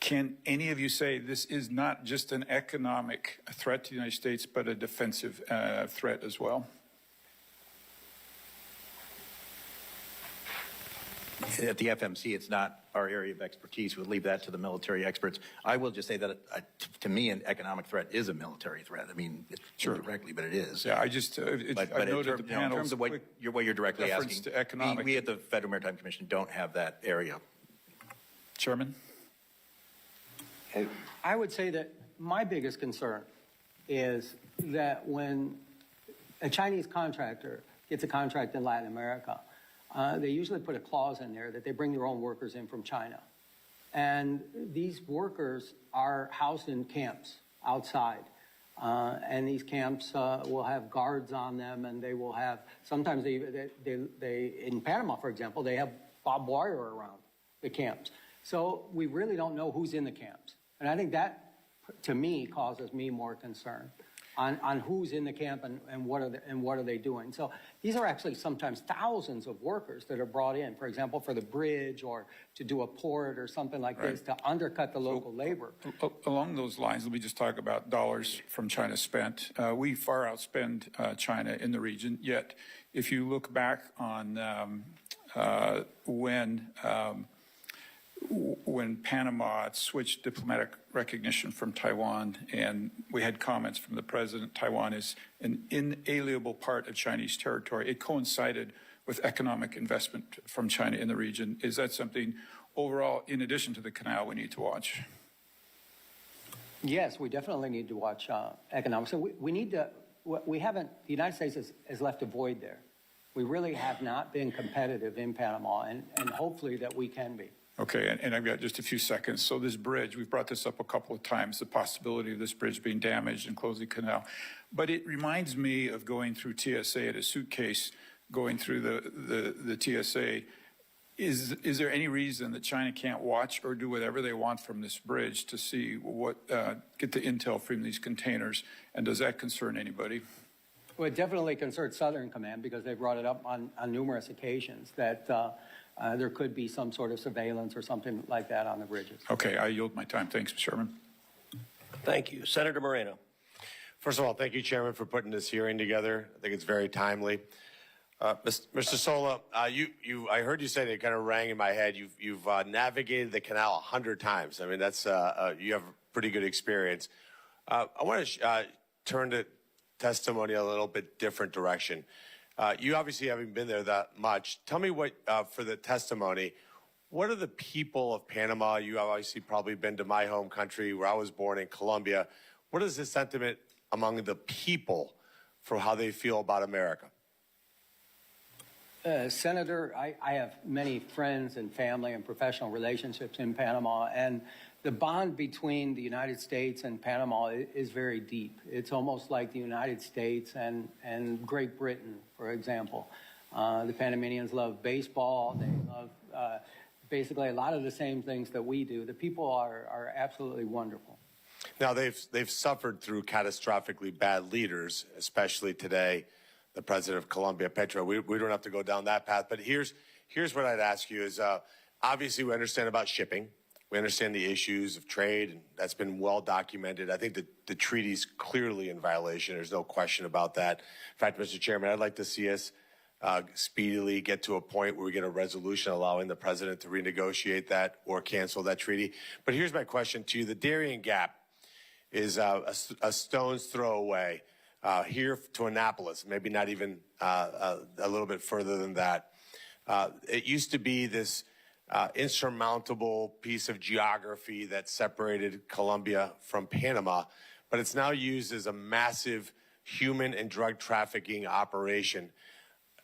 Can any of you say this is not just an economic threat to the United States, but a defensive threat as well? At the FMC, it's not our area of expertise. We'll leave that to the military experts. I will just say that, to me, an economic threat is a military threat. I mean, sure, directly, but it is. Yeah, I just I noted the panel's in terms of what you're directly asking, to economic. We at the Federal Maritime Commission don't have that area. Chairman? I would say that my biggest concern is that when a Chinese contractor gets a contract in Latin America, they usually put a clause in there that they bring their own workers in from China. And these workers are housed in camps outside. And these camps will have guards on them, and they will have, sometimes they in Panama, for example, they have barbed wire around the camps. So we really don't know who's in the camps. And I think that, to me, causes me more concern on who's in the camp and what are they doing. So these are actually sometimes thousands of workers that are brought in, for example, for the bridge or to do a port or something like this to undercut the local labor. Along those lines, let me just talk about dollars from China spent. We far outspend China in the region, yet if you look back on when Panama switched diplomatic recognition from Taiwan, and we had comments from the president, Taiwan is an inalienable part of Chinese territory. It coincided with economic investment from China in the region. Is that something overall, in addition to the canal, we need to watch? Yes, we definitely need to watch economics. So we need to, we haven't, the United States has left a void there. We really have not been competitive in Panama, and hopefully that we can be. Okay, and I've got just a few seconds. So this bridge, we've brought this up a couple of times, the possibility of this bridge being damaged and closing the canal. But it reminds me of going through TSA at a suitcase, going through the TSA. Is there any reason that China can't watch or do whatever they want from this bridge to see what, get the intel from these containers? And does that concern anybody? Well, it definitely concerns Southern Command because they brought it up on numerous occasions that there could be some sort of surveillance or something like that on the bridges. Okay, I yield my time. Thanks, Mr. Chairman. Thank you. Senator Moreno. First of all, thank you, Chairman, for putting this hearing together. I think it's very timely. Mr. Sola, I heard you say, and it kind of rang in my head. You've navigated the canal 100 times. I mean, that's you have pretty good experience. I want to turn the testimony a little bit different direction. You obviously haven't been there that much. Tell me what for the testimony. What are the people of Panama? You have obviously probably been to my home country where I was born in Colombia. What is the sentiment among the people for how they feel about America? Senator, I have many friends and family and professional relationships in Panama, and the bond between the United States and Panama is very deep. It's almost like the United States and Great Britain, for example. The Panamanians love baseball. They love basically a lot of the same things that we do. The people are absolutely wonderful. Now, they've suffered through catastrophically bad leaders, especially today, the president of Colombia, Petro. We don't have to go down that path. But here's what I'd ask you is, obviously, we understand about shipping. We understand the issues of trade, and that's been well documented. I think that the treaty's clearly in violation. There's no question about that. In fact, Mr. Chairman, I'd like to see us speedily get to a point where we get a resolution allowing the president to renegotiate that or cancel that treaty. But here's my question to you. The Darien Gap is a stone's throw away. Here to Annapolis, maybe not even a little bit further than that. It used to be this insurmountable piece of geography that separated Colombia from Panama, but it's now used as a massive human and drug trafficking operation.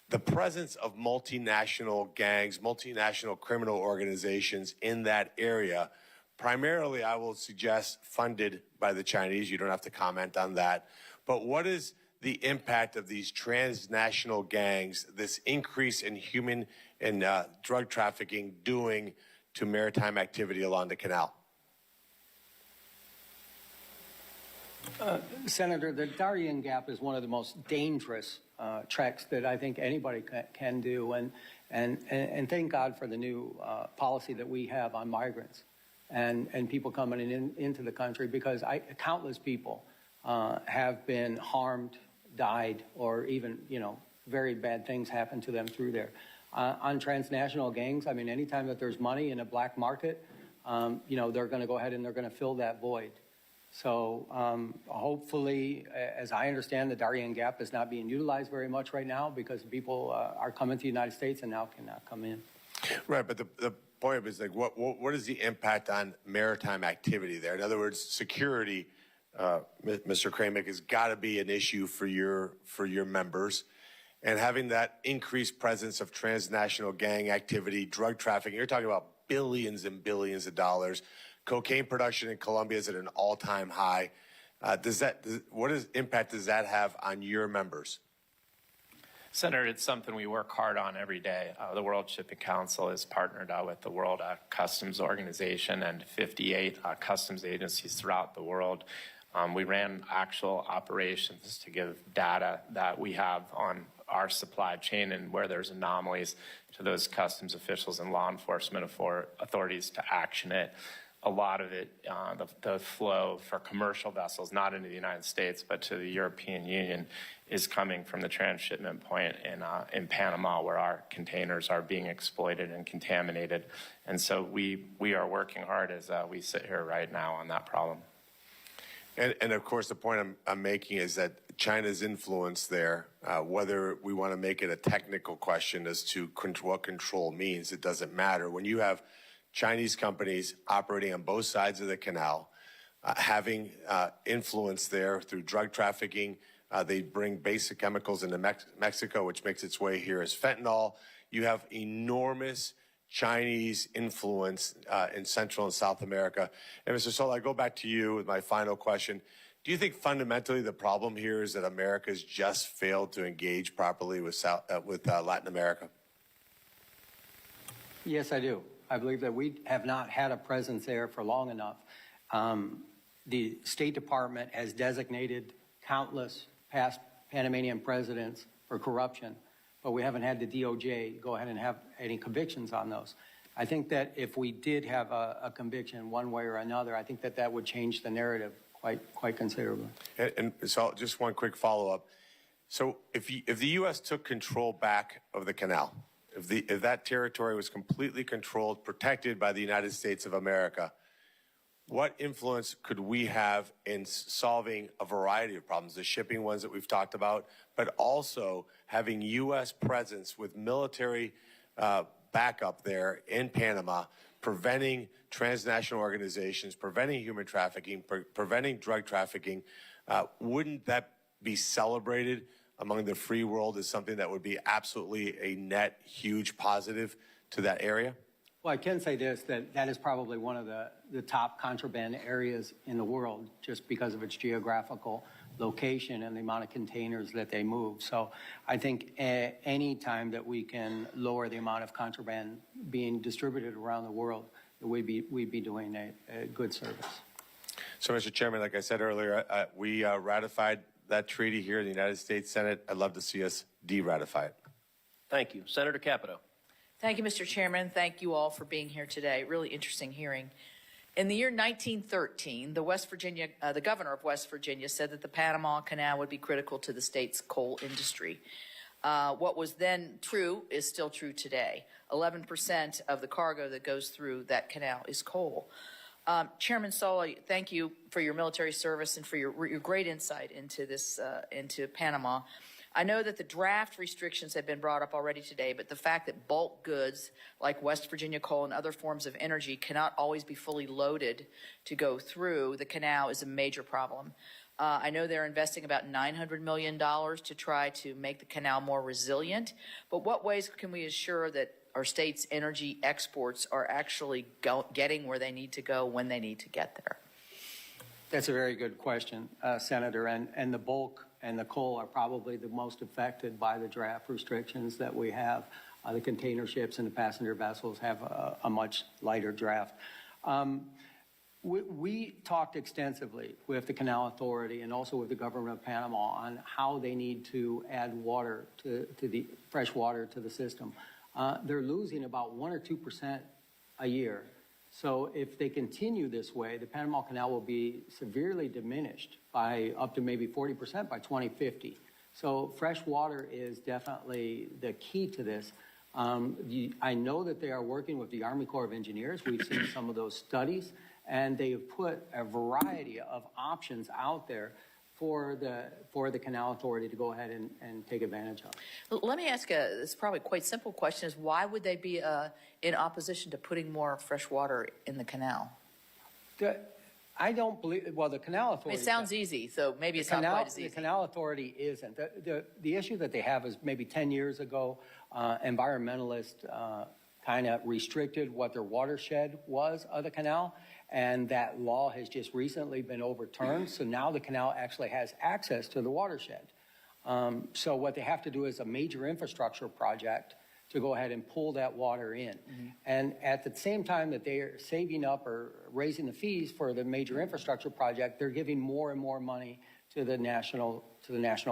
The presence of multinational gangs, multinational criminal organizations in that area, primarily, I will suggest, funded by the Chinese. You don't have to comment on that. But what is the impact of these transnational gangs, this increase in human and drug trafficking doing to maritime activity along the canal? Senator, the Darien Gap is one of the most dangerous treks that I think anybody can do. And thank God for the new policy that we have on migrants and people coming into the country, because countless people have been harmed, died, or even, very bad things happen to them through there. On transnational gangs, I mean, anytime that there's money in a black market, they're going to go ahead and they're going to fill that void. So hopefully, as I understand, the Darien Gap is not being utilized very much right now because people are coming to the United States and now cannot come in. Right, but the point is, like, what is the impact on maritime activity there? In other words, security, Mr. Kramick, has got to be an issue for your members. And having that increased presence of transnational gang activity, drug trafficking, you're talking about billions and billions of dollars. Cocaine production in Colombia is at an all-time high. What impact does that have on your members? Senator, it's something we work hard on every day. The World Shipping Council is partnered with the World Customs Organization and 58 customs agencies throughout the world. We ran actual operations to give data that we have on our supply chain and where there's anomalies to those customs officials and law enforcement authorities to action it. A lot of it, the flow for commercial vessels, not into the United States, but to the European Union, is coming from the transshipment point in Panama, where our containers are being exploited and contaminated. And so we are working hard as we sit here right now on that problem. And of course, the point I'm making is that China's influence there, whether we want to make it a technical question as to what control means, it doesn't matter. When you have Chinese companies operating on both sides of the canal, having influence there through drug trafficking. They bring basic chemicals into Mexico, which makes its way here as fentanyl. You have enormous Chinese influence in Central and South America. And Mr. Sola, I go back to you with my final question. Do you think fundamentally the problem here is that America's just failed to engage properly with Latin America? Yes, I do. I believe that we have not had a presence there for long enough. The State Department has designated countless past Panamanian presidents for corruption, but we haven't had the DOJ go ahead and have any convictions on those. I think that if we did have a conviction one way or another, I think that would change the narrative quite considerably. And so just one quick follow-up. So if the U.S. took control back of the canal, if that territory was completely controlled, protected by the United States of America, what influence could we have in solving a variety of problems, the shipping ones that we've talked about, but also having U.S. presence with military backup there in Panama, preventing transnational organizations, preventing human trafficking, preventing drug trafficking? Wouldn't that be celebrated among the free world as something that would be absolutely a net huge positive to that area? Well, I can say this, that is probably one of the top contraband areas in the world, just because of its geographical location and the amount of containers that they move. So I think any time that we can lower the amount of contraband being distributed around the world, we'd be doing a good service. So, Mr. Chairman, like I said earlier, we ratified that treaty here in the United States Senate. I'd love to see us de-ratify it. Thank you. Senator Capito. Thank you, Mr. Chairman. Thank you all for being here today. Really interesting hearing. In the year 1913, the governor of West Virginia said that the Panama Canal would be critical to the state's coal industry. What was then true is still true today. 11% of the cargo that goes through that canal is coal. Chairman Sola, thank you for your military service and for your great insight into this, into Panama. I know that the draft restrictions have been brought up already today, but the fact that bulk goods like West Virginia coal and other forms of energy cannot always be fully loaded to go through the canal is a major problem. I know they're investing about $900 million to try to make the canal more resilient, but what ways can we assure that our state's energy exports are actually getting where they need to go when they need to get there? That's a very good question, Senator, and the bulk and the coal are probably the most affected by the draft restrictions that we have. The container ships and the passenger vessels have a much lighter draft. We talked extensively with the Canal Authority and also with the government of Panama on how they need to add water to the fresh water to the system. They're losing about 1 or 2% a year. So if they continue this way, the Panama Canal will be severely diminished by up to maybe 40% by 2050. So fresh water is definitely the key to this. I know that they are working with the Army Corps of Engineers. We've seen some of those studies, and they have put a variety of options out there for the Canal Authority to go ahead and take advantage of. Let me ask this probably quite simple question is why would they be in opposition to putting more fresh water in the canal? I don't believe, well, the Canal Authority. It sounds easy, so maybe it's not quite as easy. The Canal Authority isn't. The issue that they have is maybe 10 years ago, environmentalists kind of restricted what their watershed was of the canal, and that law has just recently been overturned, so now the canal actually has access to the watershed. So what they have to do is a major infrastructure project to go ahead and pull that water in. Mm-hmm. And at the same time that they are saving up or raising the fees for the major infrastructure project, they're giving more and more money to the national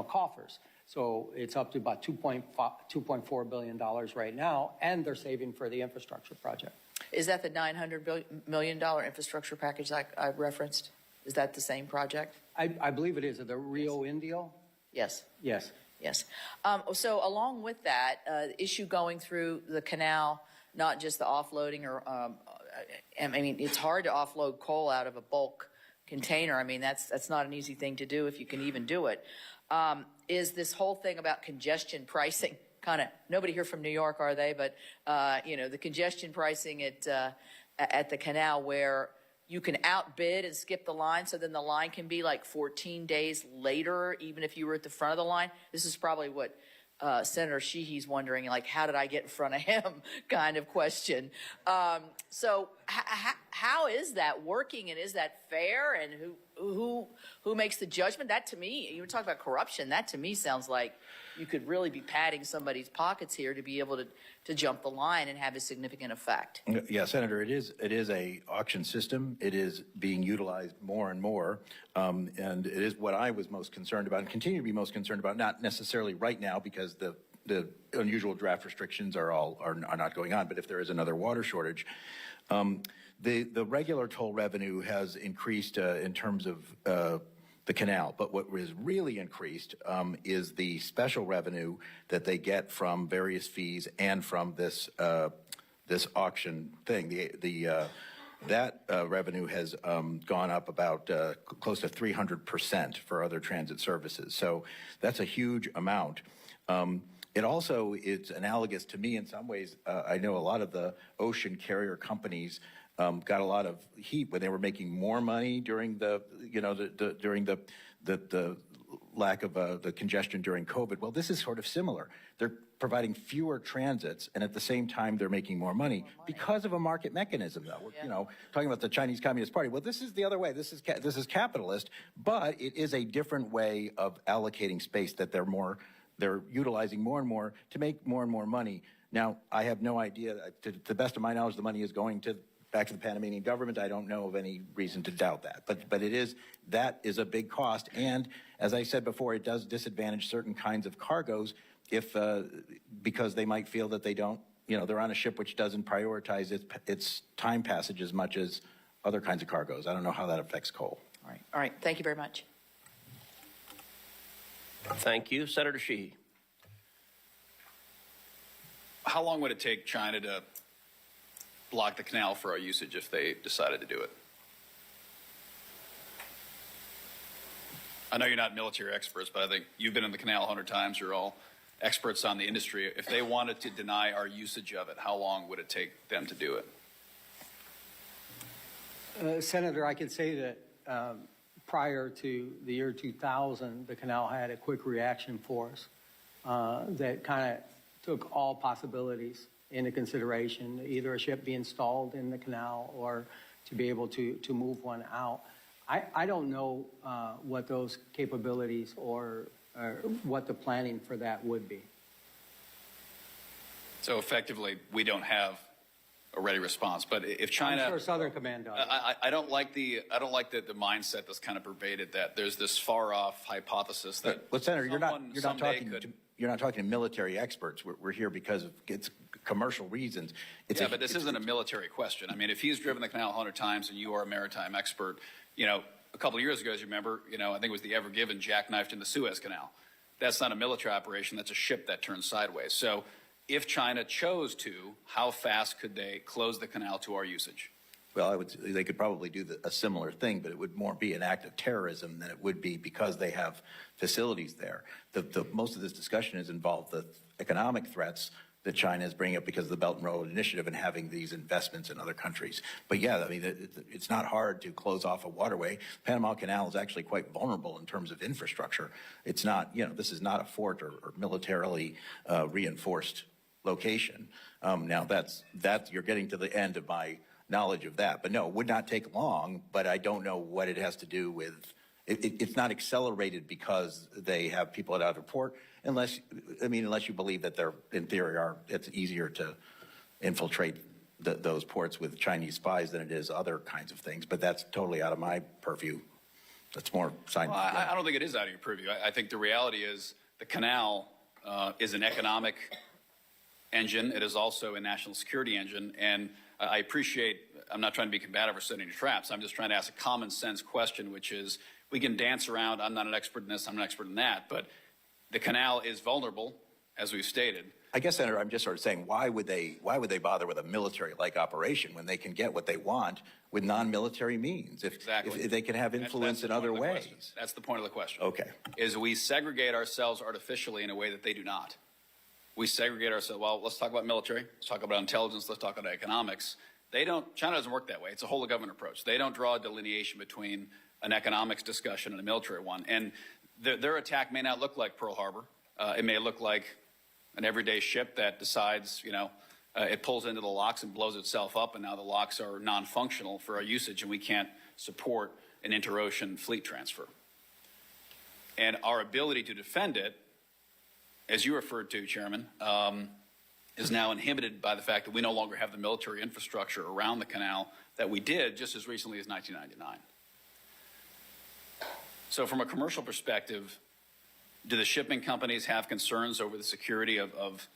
coffers. So it's up to about $2.4 billion right now, and they're saving for the infrastructure project. Is that the $900 million infrastructure package I referenced? Is that the same project? I believe it is. The Rio Indio? Yes. Yes. Yes. So along with that, issue going through the canal, not just the offloading or, I mean, it's hard to offload coal out of a bulk container. I mean, that's not an easy thing to do if you can even do it. Is this whole thing about congestion pricing kind of, nobody here from New York, are they? But, you know, the congestion pricing at the canal where you can outbid and skip the line, so then the line can be like 14 days later, even if you were at the front of the line. This is probably what Senator Sheehy's wondering, like, how did I get in front of him kind of question. So how is that working, and is that fair, and who makes the judgment? That to me, you were talking about corruption, that to me sounds like you could really be padding somebody's pockets here to be able to jump the line and have a significant effect. Yeah, Senator, it is a auction system. It is being utilized more and more, and it is what I was most concerned about and continue to be most concerned about, not necessarily right now because the unusual draft restrictions are not going on, but if there is another water shortage, the regular toll revenue has increased in terms of the canal. But what was really increased is the special revenue that they get from various fees and from this this auction thing. That revenue has gone up about close to 300% for other transit services. So that's a huge amount. It also is analogous to me in some ways. I know a lot of the ocean carrier companies got a lot of heat when they were making more money during the, during the lack of the congestion during COVID. Well, this is sort of similar. They're providing fewer transits, and at the same time, they're making more money because of a market mechanism, though. We're, talking about the Chinese Communist Party. Well, this is the other way. This is capitalist, but it is a different way of allocating space that they're utilizing more and more to make more and more money. Now, I have no idea. To the best of my knowledge, the money is going back to the Panamanian government. I don't know of any reason to doubt that. But that is a big cost. And as I said before, it does disadvantage certain kinds of cargoes because they might feel that they don't, they're on a ship which doesn't prioritize its time passage as much as other kinds of cargoes. I don't know how that affects coal. All right. Thank you very much. Thank you. Senator Sheehy. How long would it take China to block the canal for our usage if they decided to do it? I know you're not military experts, but I think you've been in the canal 100 times. You're all experts on the industry. If they wanted to deny our usage of it, how long would it take them to do it? Senator, I can say that prior to the year 2000, the canal had a quick reaction force that kind of took all possibilities into consideration, either a ship be installed in the canal or to be able to move one out. I don't know what those capabilities or what the planning for that would be. So effectively, we don't have a ready response. But if China, I'm sure Southern Command does. I don't like the mindset that's kind of pervaded that there's this far off hypothesis that. But Senator, you're not talking to military experts. We're here because of it's commercial reasons. But this isn't a military question. I mean, if he's driven the canal 100 times and you are a maritime expert, a couple of years ago, as you remember, I think it was the Ever Given jackknifed in the Suez Canal. That's not a military operation. That's a ship that turns sideways. So if China chose to, how fast could they close the canal to our usage? Well, they could probably do a similar thing, but it would more be an act of terrorism than it would be because they have facilities there. Most of this discussion has involved the economic threats that China is bringing up because of the Belt and Road Initiative and having these investments in other countries. But yeah, I mean, it's not hard to close off a waterway. Panama Canal is actually quite vulnerable in terms of infrastructure. It's not, this is not a fort or militarily reinforced location. Now you're getting to the end of my knowledge of that. But no, it would not take long, but I don't know what it has to do with, it's not accelerated because they have people at outer port, unless you believe that they're, in theory, it's easier to infiltrate those ports with Chinese spies than it is other kinds of things. But that's totally out of my purview. That's more scientific. Well, I don't think it is out of your purview. I think the reality is the canal is an economic engine. It is also a national security engine. And I appreciate, I'm not trying to be combative or setting traps. I'm just trying to ask a common sense question, which is we can dance around, I'm not an expert in this, I'm an expert in that, but the canal is vulnerable, as we've stated. I guess, Senator, I'm just sort of saying, why would they bother with a military-like operation when they can get what they want with non-military means? If they can have influence in other ways. That's the point of the question. Okay. Is we segregate ourselves artificially in a way that they do not. We segregate ourselves. Well, let's talk about military. Let's talk about intelligence. Let's talk about economics. China doesn't work that way. It's a whole of government approach. They don't draw a delineation between an economics discussion and a military one. And their attack may not look like Pearl Harbor. It may look like an everyday ship that decides, it pulls into the locks and blows itself up, and now the locks are non-functional for our usage, and we can't support an inter-ocean fleet transfer. And our ability to defend it, as you referred to, Chairman, is now inhibited by the fact that we no longer have the military infrastructure around the canal that we did just as recently as 1999. So from a commercial perspective, do the shipping companies have concerns over the security of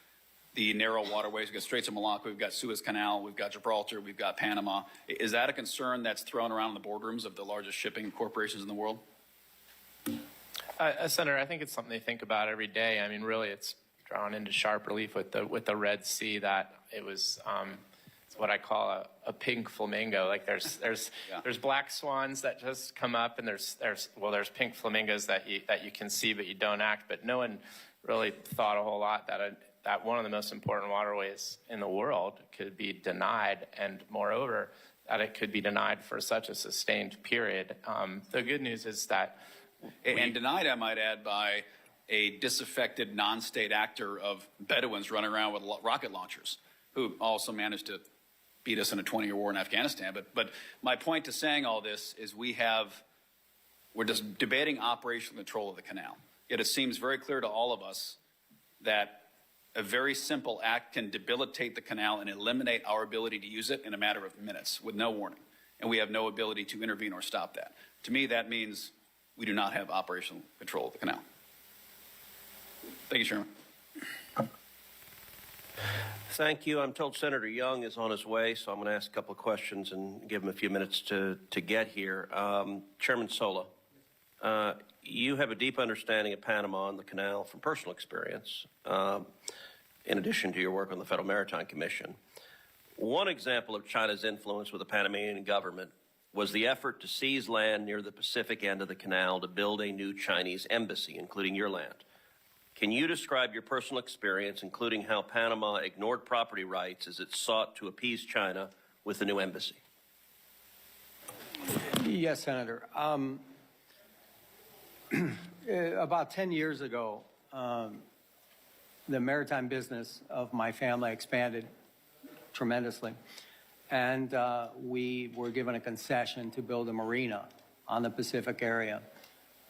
the narrow waterways? We've got Straits of Malacca, we've got Suez Canal, we've got Gibraltar, we've got Panama. Is that a concern that's thrown around in the boardrooms of the largest shipping corporations in the world? Senator, I think it's something they think about every day. I mean, really, it's drawn into sharp relief with the Red Sea that it was. It's what I call a pink flamingo. Like there's black swans that just come up, and there's pink flamingos that you can see but you don't act. But no one really thought a whole lot that one of the most important waterways in the world could be denied, and moreover, that it could be denied for such a sustained period. The good news is that. And denied, I might add, by a disaffected non-state actor of Bedouins running around with rocket launchers, who also managed to beat us in a 20-year war in Afghanistan. But my point to saying all this is we're just debating operational control of the canal. Yet it seems very clear to all of us that a very simple act can debilitate the canal and eliminate our ability to use it in a matter of minutes with no warning. And we have no ability to intervene or stop that. To me, that means we do not have operational control of the canal. Thank you, Chairman. Thank you. I'm told Senator Young is on his way, so I'm going to ask a couple of questions and give him a few minutes to get here. Chairman Sola, you have a deep understanding of Panama and the canal from personal experience, in addition to your work on the Federal Maritime Commission. One example of China's influence with the Panamanian government was the effort to seize land near the Pacific end of the canal to build a new Chinese embassy, including your land. Can you describe your personal experience, including how Panama ignored property rights as it sought to appease China with the new embassy? Yes, Senator. About 10 years ago, the maritime business of my family expanded tremendously. And we were given a concession to build a marina on the Pacific area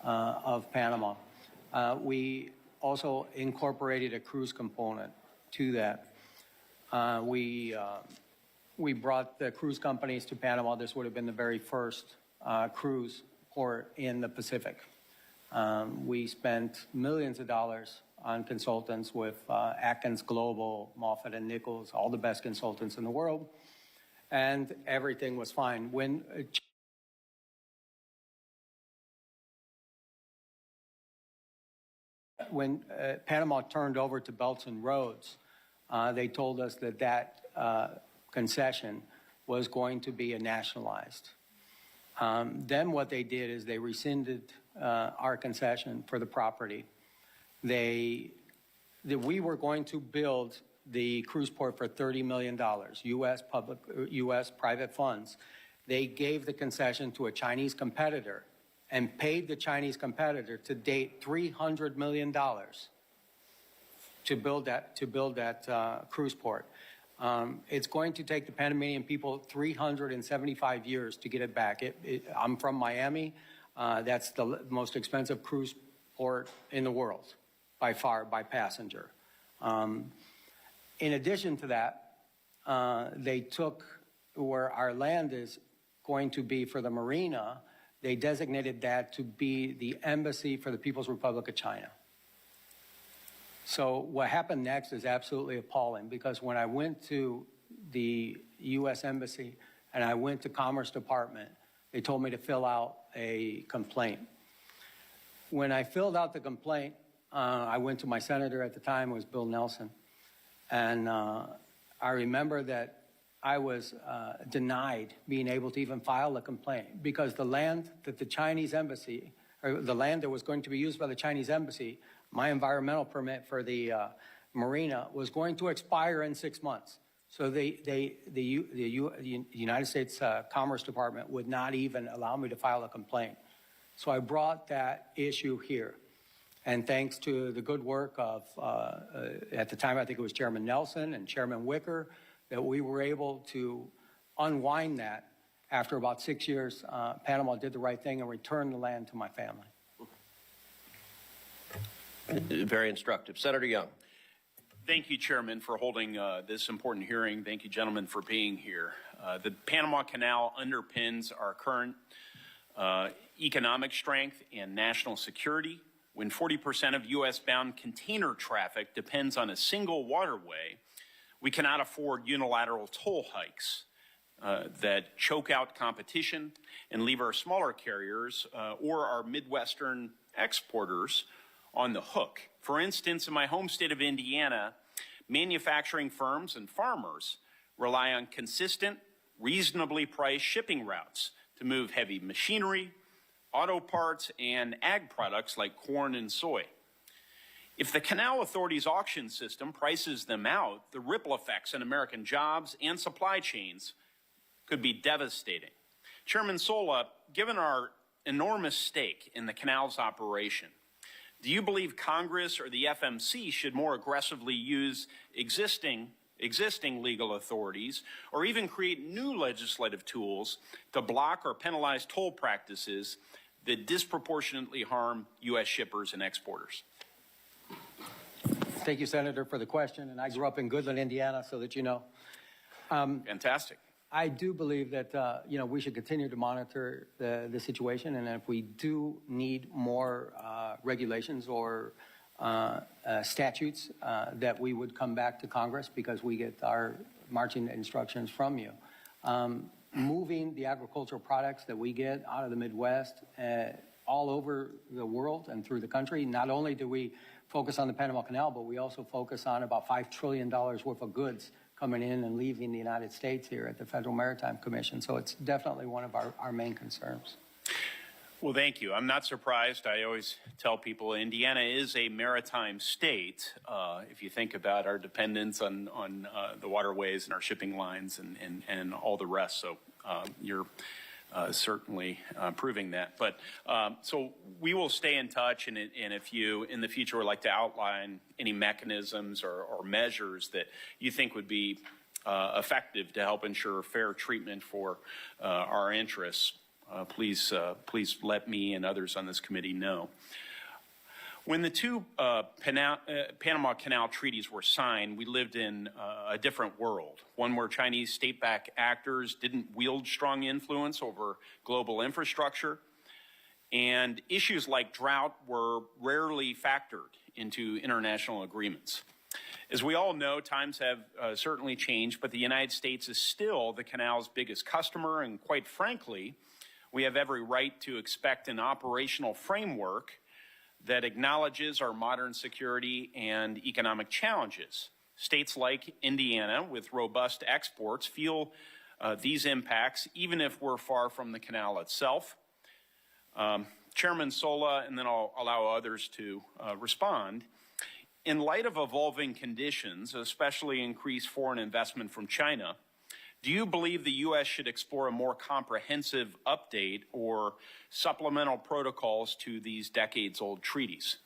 of Panama. We also incorporated a cruise component to that. We brought the cruise companies to Panama. This would have been the very first cruise port in the Pacific. We spent millions of dollars on consultants with Atkins Global, Moffett and Nichols, all the best consultants in the world. And everything was fine. When Panama turned over to Belts and Roads, they told us that concession was going to be nationalized. Then what they did is they rescinded our concession for the property. We were going to build the cruise port for $30 million, U.S. private funds. They gave the concession to a Chinese competitor and paid the Chinese competitor to date $300 million to build that cruise port. It's going to take the Panamanian people 375 years to get it back. I'm from Miami. That's the most expensive cruise port in the world, by far, by passenger. In addition to that, they took where our land is going to be for the marina, they designated that to be the embassy for the People's Republic of China. So what happened next is absolutely appalling, because when I went to the U.S. Embassy and I went to Commerce Department, they told me to fill out a complaint. When I filled out the complaint, I went to my senator at the time, it was Bill Nelson. And I remember that I was denied being able to even file a complaint, because the land that the Chinese embassy, or the land that was going to be used by the Chinese embassy, my environmental permit for the marina was going to expire in 6 months. So the United States Commerce Department would not even allow me to file a complaint. So I brought that issue here. And thanks to the good work of, at the time, I think it was Chairman Nelson and Chairman Wicker, that we were able to unwind that. After about 6 years, Panama did the right thing and returned the land to my family. Very instructive. Senator Young. Thank you, Chairman, for holding this important hearing. Thank you, gentlemen, for being here. The Panama Canal underpins our current economic strength and national security. When 40% of U.S.-bound container traffic depends on a single waterway, we cannot afford unilateral toll hikes that choke out competition and leave our smaller carriers or our Midwestern exporters on the hook. For instance, in my home state of Indiana, manufacturing firms and farmers rely on consistent, reasonably priced shipping routes to move heavy machinery, auto parts, and ag products like corn and soy. If the Canal Authority's auction system prices them out, the ripple effects on American jobs and supply chains could be devastating. Chairman Sola, given our enormous stake in the canal's operation, do you believe Congress or the FMC should more aggressively use existing legal authorities or even create new legislative tools to block or penalize toll practices that disproportionately harm U.S. shippers and exporters? Thank you, Senator, for the question. And I grew up in Goodland, Indiana, so that you know. Fantastic. I do believe that we should continue to monitor the situation, and if we do need more regulations or statutes, that we would come back to Congress because we get our marching instructions from you. Moving the agricultural products that we get out of the Midwest all over the world and through the country, not only do we focus on the Panama Canal, but we also focus on about $5 trillion worth of goods coming in and leaving the United States here at the Federal Maritime Commission. So it's definitely one of our main concerns. Well, thank you. I'm not surprised. I always tell people Indiana is a maritime state. If you think about our dependence on the waterways and our shipping lines and all the rest. So you're certainly proving that. But so we will stay in touch, and if you in the future would like to outline any mechanisms or measures that you think would be effective to help ensure fair treatment for our interests, please let me and others on this committee know. When the two Panama Canal treaties were signed, we lived in a different world, one where Chinese state-backed actors didn't wield strong influence over global infrastructure, and issues like drought were rarely factored into international agreements. As we all know, times have certainly changed, but the United States is still the canal's biggest customer, and quite frankly, we have every right to expect an operational framework that acknowledges our modern security and economic challenges. States like Indiana, with robust exports, feel these impacts, even if we're far from the canal itself. Chairman Sola, and then I'll allow others to respond. In light of evolving conditions, especially increased foreign investment from China, do you believe the U.S. should explore a more comprehensive update or supplemental protocols to these decades-old treaties?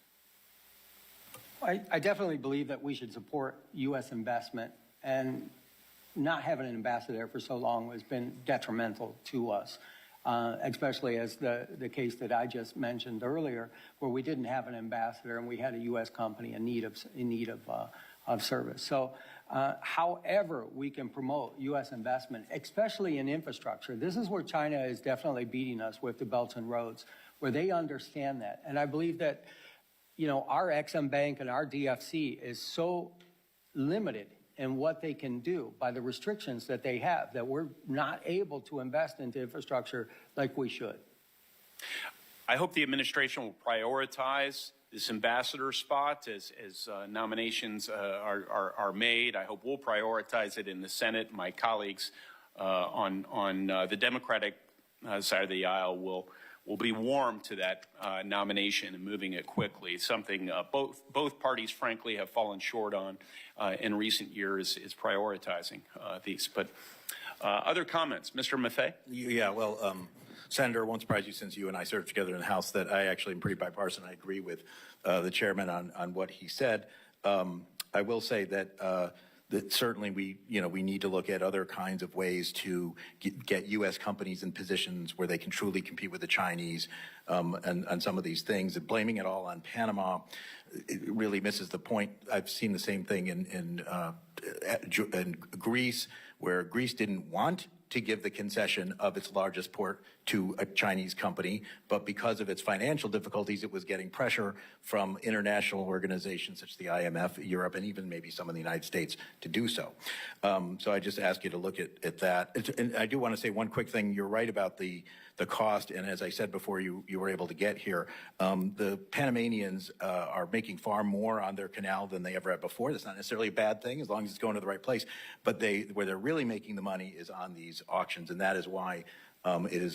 I definitely believe that we should support U.S. investment, and not having an ambassador for so long has been detrimental to us, especially as the case that I just mentioned earlier, where we didn't have an ambassador and we had a U.S. company in need of service. So however we can promote U.S. investment, especially in infrastructure, this is where China is definitely beating us with the belts and roads, where they understand that. And I believe that, our Ex-Im Bank and our DFC is so limited in what they can do by the restrictions that they have, that we're not able to invest into infrastructure like we should. I hope the administration will prioritize this ambassador spot as nominations are made. I hope we'll prioritize it in the Senate. My colleagues on the Democratic side of the aisle will be warm to that nomination and moving it quickly. Something both parties, frankly, have fallen short on in recent years is prioritizing these. But other comments, Mr. Maffei? Yeah, well, Senator, it won't surprise you, since you and I served together in the House, that I actually am pretty bipartisan. I agree with the chairman on what he said. I will say that that certainly we need to look at other kinds of ways to get U.S. companies in positions where they can truly compete with the Chinese and some of these things. And blaming it all on Panama, it really misses the point. I've seen the same thing in Greece, where Greece didn't want to give the concession of its largest port to a Chinese company, but because of its financial difficulties, it was getting pressure from international organizations such as the IMF, Europe, and even maybe some in the United States to do so. So I just ask you to look at that. And I do want to say one quick thing. You're right about the cost, and as I said before you were able to get here, the Panamanians are making far more on their canal than they ever had before. That's not necessarily a bad thing as long as it's going to the right place, but where they're really making the money is on these auctions, and that is why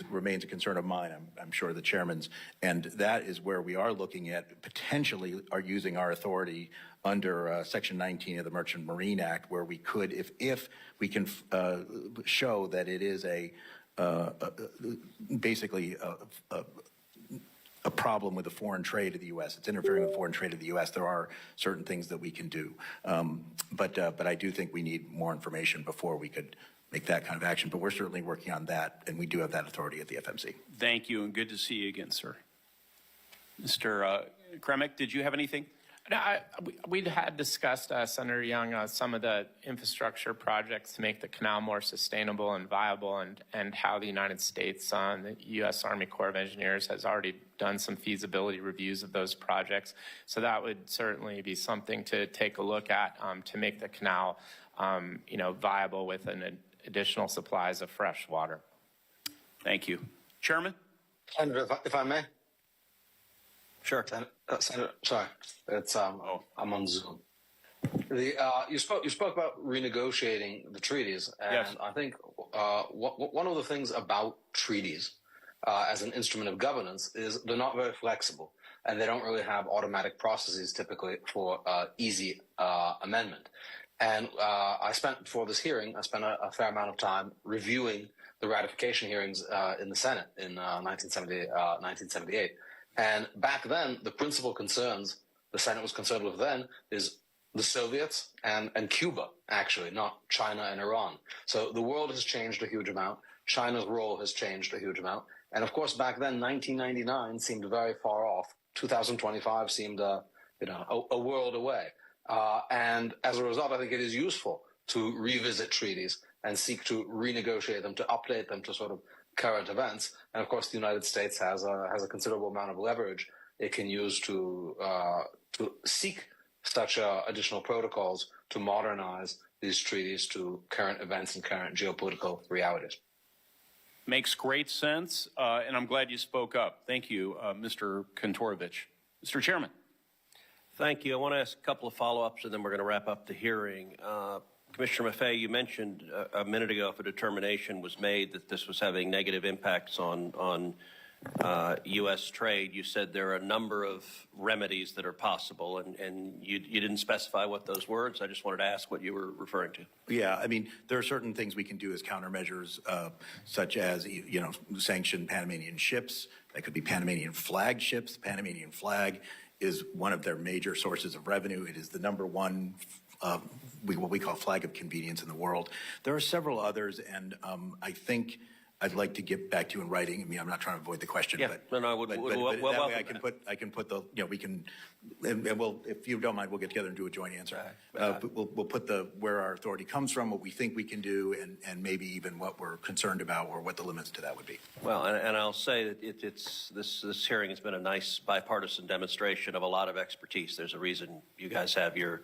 remains a concern of mine, I'm sure the chairman's, and that is where we are looking at potentially are using our authority under Section 19 of the Merchant Marine Act, where we could, if we can show that it is basically a problem with the foreign trade of the U.S. It's interfering with foreign trade of the U.S. There are certain things that we can do, but I do think we need more information before we could make that kind of action. But we're certainly working on that, and we do have that authority at the FMC. Thank you, and good to see you again, sir. Mr. Kremick, did you have anything? No, we had discussed, Senator Young, some of the infrastructure projects to make the canal more sustainable and viable, and how the United States, the U.S. Army Corps of Engineers, has already done some feasibility reviews of those projects. So that would certainly be something to take a look at to make the canal, viable with an additional supplies of fresh water. Thank you. Chairman? Senator, if I may. Sure. Senator, sorry, it's I'm on Zoom. You spoke about renegotiating the treaties, and yes. I think one of the things about treaties as an instrument of governance is they're not very flexible, and they don't really have automatic processes typically for easy amendment. And before this hearing, I spent a fair amount of time reviewing the ratification hearings in the Senate in 1978. And back then, the principal concerns the Senate was concerned with then is the Soviets and Cuba, actually, not China and Iran. So the world has changed a huge amount. China's role has changed a huge amount. And of course, back then, 1999 seemed very far off. 2025 seemed a world away. And as a result, I think it is useful to revisit treaties and seek to renegotiate them, to update them to sort of current events. And of course, the United States has a considerable amount of leverage it can use to seek such additional protocols to modernize these treaties to current events and current geopolitical realities. Makes great sense, and I'm glad you spoke up. Thank you, Mr. Kantorovich. Mr. Chairman. Thank you. I want to ask a couple of follow-ups, and then we're going to wrap up the hearing. Commissioner Maffei, you mentioned a minute ago if a determination was made that this was having negative impacts on U.S. trade. You said there are a number of remedies that are possible, and you didn't specify what those were, so I just wanted to ask what you were referring to. Yeah, I mean, there are certain things we can do as countermeasures, such as, sanction Panamanian ships. That could be Panamanian flag ships. The Panamanian flag is one of their major sources of revenue. It is the number one what we call flag of convenience in the world. There are several others, and I think I'd like to get back to you in writing. I mean, I'm not trying to avoid the question, yeah, but that way I can put the, we can, and we'll, if you don't mind, we'll get together and do a joint answer. We'll put where our authority comes from, what we think we can do, and maybe even what we're concerned about or what the limits to that would be. Well, and I'll say that this hearing has been a nice bipartisan demonstration of a lot of expertise. There's a reason you guys have your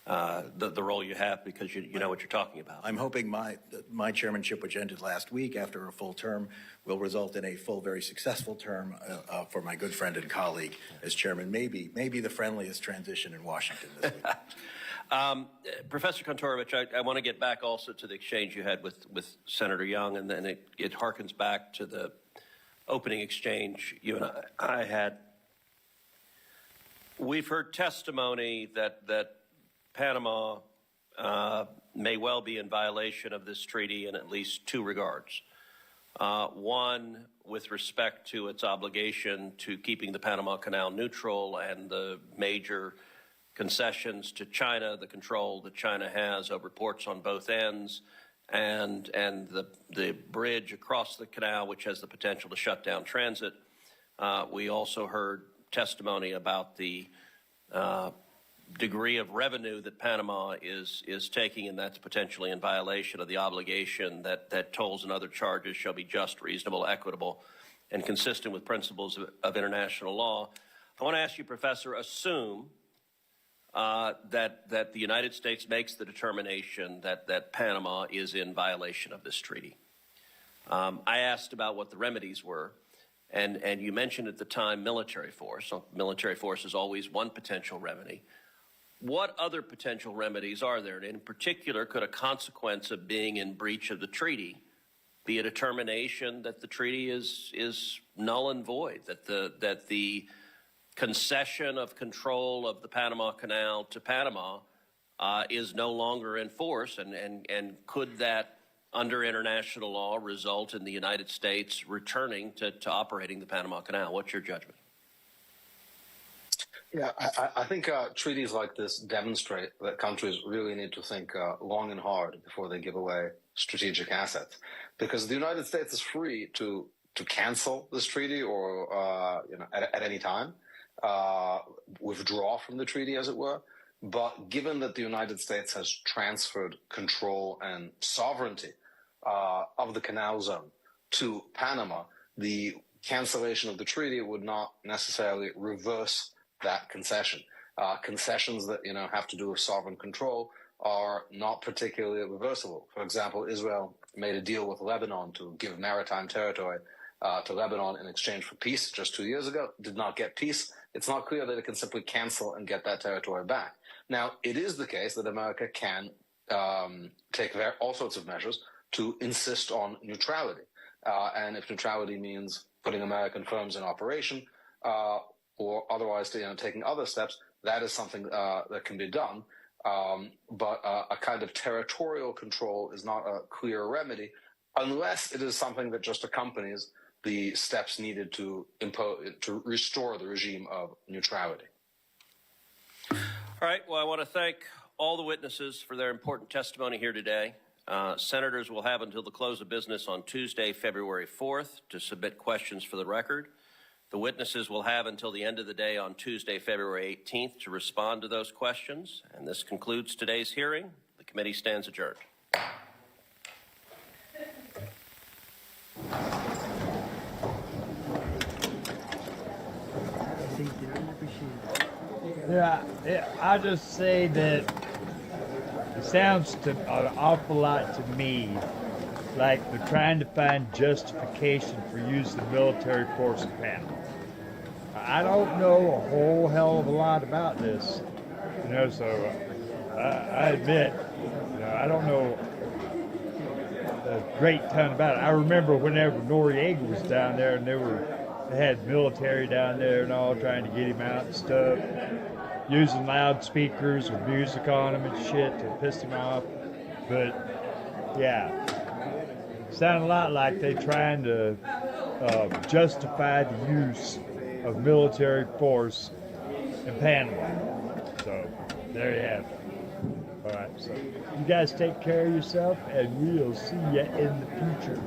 the role you have, because you know what you're talking about. I'm hoping my chairmanship, which ended last week after a full term, will result in a full, very successful term for my good friend and colleague as chairman. Maybe the friendliest transition in Washington this week. Professor Kantorovich, I want to get back also to the exchange you had with Senator Young, and then it harkens back to the opening exchange you and I had. We've heard testimony that Panama may well be in violation of this treaty in at least two regards. One, with respect to its obligation to keeping the Panama Canal neutral and the major concessions to China, the control that China has over ports on both ends, and the bridge across the canal, which has the potential to shut down transit. We also heard testimony about the degree of revenue that Panama is taking, and that's potentially in violation of the obligation that tolls and other charges shall be just, reasonable, equitable, and consistent with principles of international law. I want to ask you, Professor, assume that the United States makes the determination that Panama is in violation of this treaty. I asked about what the remedies were, and you mentioned at the time military force. So military force is always one potential remedy. What other potential remedies are there? And in particular, could a consequence of being in breach of the treaty be a determination that the treaty is null and void, that the concession of control of the Panama Canal to Panama is no longer in force, and could that, under international law, result in the United States returning to operating the Panama Canal? What's your judgment? Yeah, I think treaties like this demonstrate that countries really need to think long and hard before they give away strategic assets, because the United States is free to cancel this treaty or at any time withdraw from the treaty, as it were. But given that the United States has transferred control and sovereignty of the canal zone to Panama, the cancellation of the treaty would not necessarily reverse that concession. Concessions that have to do with sovereign control are not particularly reversible. For example, Israel made a deal with Lebanon to give maritime territory to Lebanon in exchange for peace just 2 years ago. Did not get peace. It's not clear that it can simply cancel and get that territory back. Now, it is the case that America can take all sorts of measures to insist on neutrality. And if neutrality means putting American firms in operation, or otherwise taking other steps, that is something that can be done. But a kind of territorial control is not a clear remedy unless it is something that just accompanies the steps needed to restore the regime of neutrality. All right. Well, I want to thank all the witnesses for their important testimony here today. Senators will have until the close of business on Tuesday, February 4th, to submit questions for the record. The witnesses will have until the end of the day on Tuesday, February 18th, to respond to those questions. And this concludes today's hearing. The committee stands adjourned. Yeah, I just say that it sounds an awful lot to me like they're trying to find justification for using the military force in Panama. I don't know a whole hell of a lot about this, so I admit, I don't know a great ton about it. I remember whenever Noriega was down there and they had military down there and all trying to get him out and stuff, using loudspeakers with music on him and shit to piss him off. But yeah, sound a lot like they're trying to justify the use of military force in Panama. So there you have it. All right, so you guys take care of yourself, and we'll see you in the future.